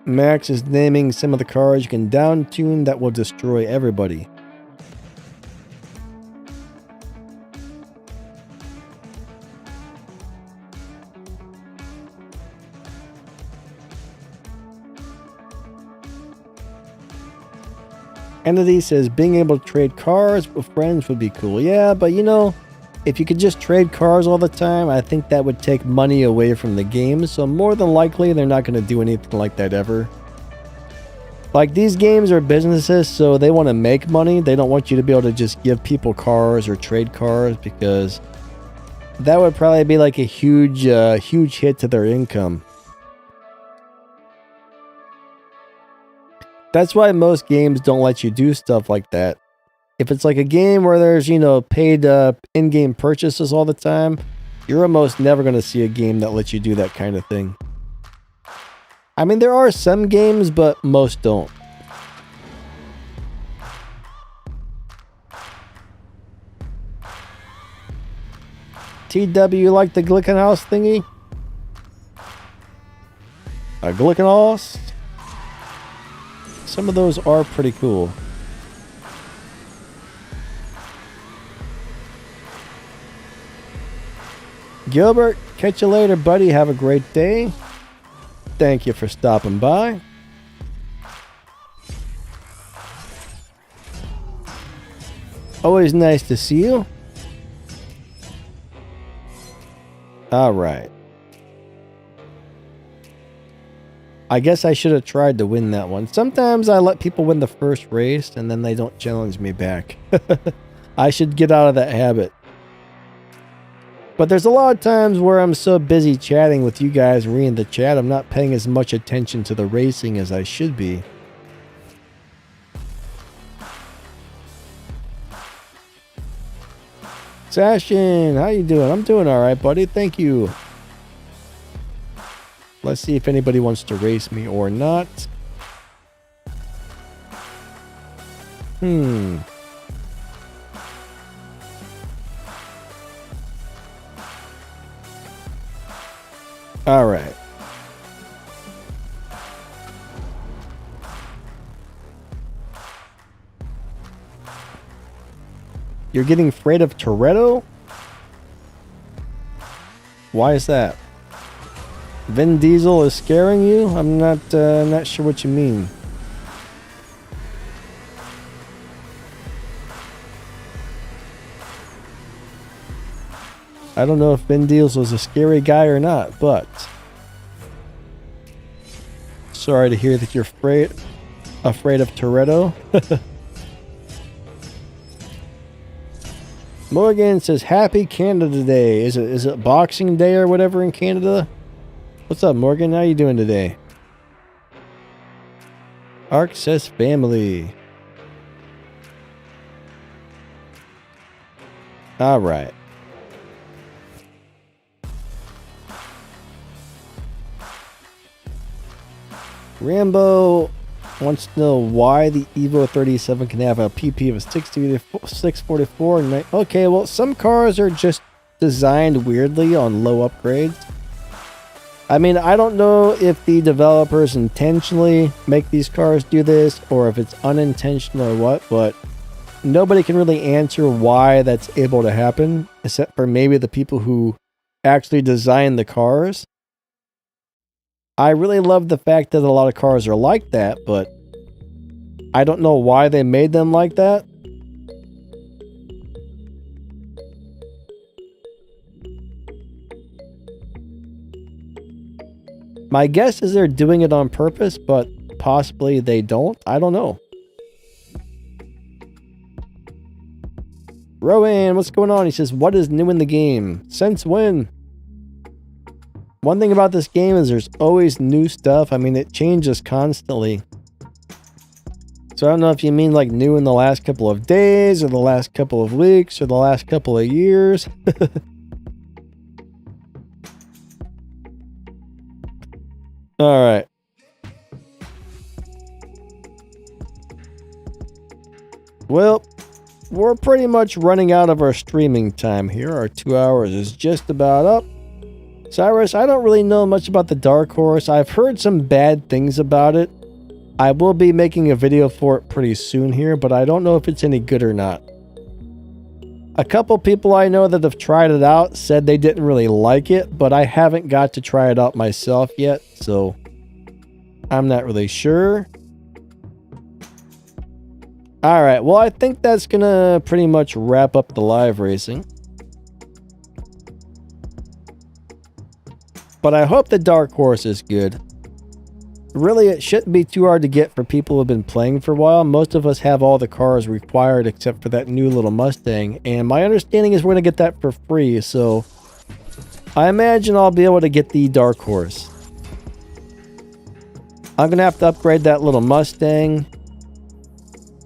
Max is naming some of the cars you can down tune that will destroy everybody. Entity says being able to trade cars with friends would be cool. Yeah, but you know, if you could just trade cars all the time, I think that would take money away from the game. So more than likely, they're not going to do anything like that ever. Like, these games are businesses, so they want to make money. They don't want you to be able to just give people cars or trade cars, because that would probably be like a huge hit to their income. That's why most games don't let you do stuff like that. If it's like a game where there's, you know, paid in-game purchases all the time, you're almost never going to see a game that lets you do that kind of thing. I mean, there are some games, but most don't. TW, you like the Glickenhaus thingy? A Glickenhaus? Some of those are pretty cool. Gilbert, catch you later, buddy. Have a great day. Thank you for stopping by. Always nice to see you. All right. I guess I should have tried to win that one. Sometimes I let people win the first race and then they don't challenge me back. I should get out of that habit. But there's a lot of times where I'm so busy chatting with you guys and reading the chat, I'm not paying as much attention to the racing as I should be. Sashin, how you doing? I'm doing all right, buddy. Thank you. Let's see if anybody wants to race me or not. All right. You're getting afraid of Toretto? Why is that? Vin Diesel is scaring you? I'm not sure what you mean. I don't know if Vin Diesel is a scary guy or not, but sorry to hear that you're afraid of Toretto. Morgan says Happy Canada Day. Is it Boxing Day or whatever in Canada? What's up, Morgan? How you doing today? Ark says family. All right. Rambo wants to know why the Evo 37 can have a PP of 644. Okay, well, some cars are just designed weirdly on low upgrades. I mean, I don't know if the developers intentionally make these cars do this or if it's unintentional or what, but nobody can really answer why that's able to happen, except for maybe the people who actually design the cars. I really love the fact that a lot of cars are like that, but I don't know why they made them like that. My guess is they're doing it on purpose, but possibly they don't. I don't know. Rowan, what's going on? He says, what is new in the game? Since when? One thing about this game is there's always new stuff. I mean, it changes constantly. So I don't know if you mean like new in the last couple of days or the last couple of weeks or the last couple of years. All right. Well, we're pretty much running out of our streaming time here. Our 2 hours is just about up. Cyrus, I don't really know much about the Dark Horse. I've heard some bad things about it. I will be making a video for it pretty soon here, but I don't know if it's any good or not. A couple people I know that have tried it out said they didn't really like it, but I haven't got to try it out myself yet, so I'm not really sure. Alright, well I think that's gonna pretty much wrap up the live racing. But I hope the Dark Horse is good. Really, it shouldn't be too hard to get for people who have been playing for a while. Most of us have all the cars required except for that new little Mustang. And my understanding is we're going to get that for free. So I imagine I'll be able to get the Dark Horse. I'm going to have to upgrade that little Mustang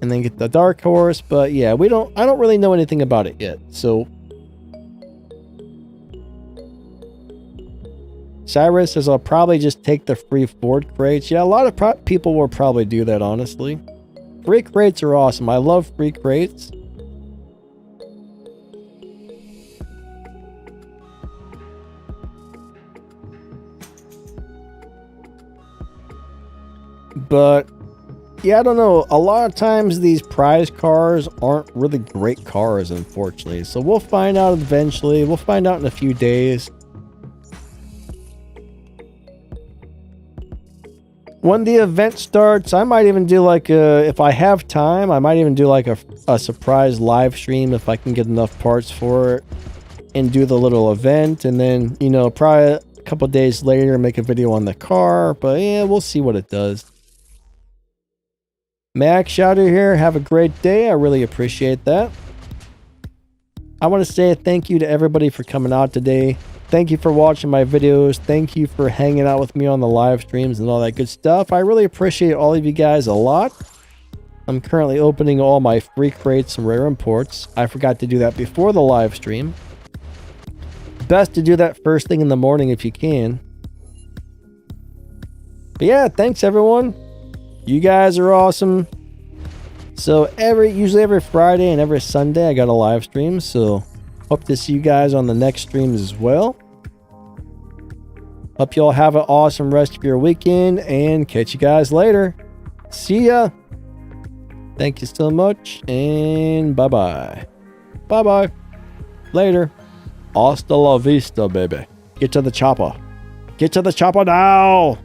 and then get the Dark Horse. But yeah, I don't really know anything about it yet. So Cyrus says I'll probably just take the free Ford crates. Yeah, a lot of people will probably do that, honestly. Free crates are awesome. I love free crates. But yeah, I don't know. A lot of times these prize cars aren't really great cars, unfortunately. So we'll find out eventually. We'll find out in a few days. When the event starts, I might even do like if I have time, I might even do like a surprise live stream if I can get enough parts for it and do the little event. And then, you know, probably a couple days later, make a video on the car. But yeah, we'll see what it does. Max Shouter here. Have a great day. I really appreciate that. I want to say thank you to everybody for coming out today. Thank you for watching my videos. Thank you for hanging out with me on the live streams and all that good stuff. I really appreciate all of you guys a lot. I'm currently opening all my free crates and rare imports. I forgot to do that before the live stream. Best to do that first thing in the morning if you can. But yeah, thanks everyone. You guys are awesome. So usually every Friday and every Sunday I got a live stream, so hope to see you guys on the next streams as well. Hope you all have an awesome rest of your weekend and catch you guys later. See ya. Thank you so much and bye-bye. Bye-bye. Later. Hasta la vista, baby. Get to the chopper. Get to the chopper now.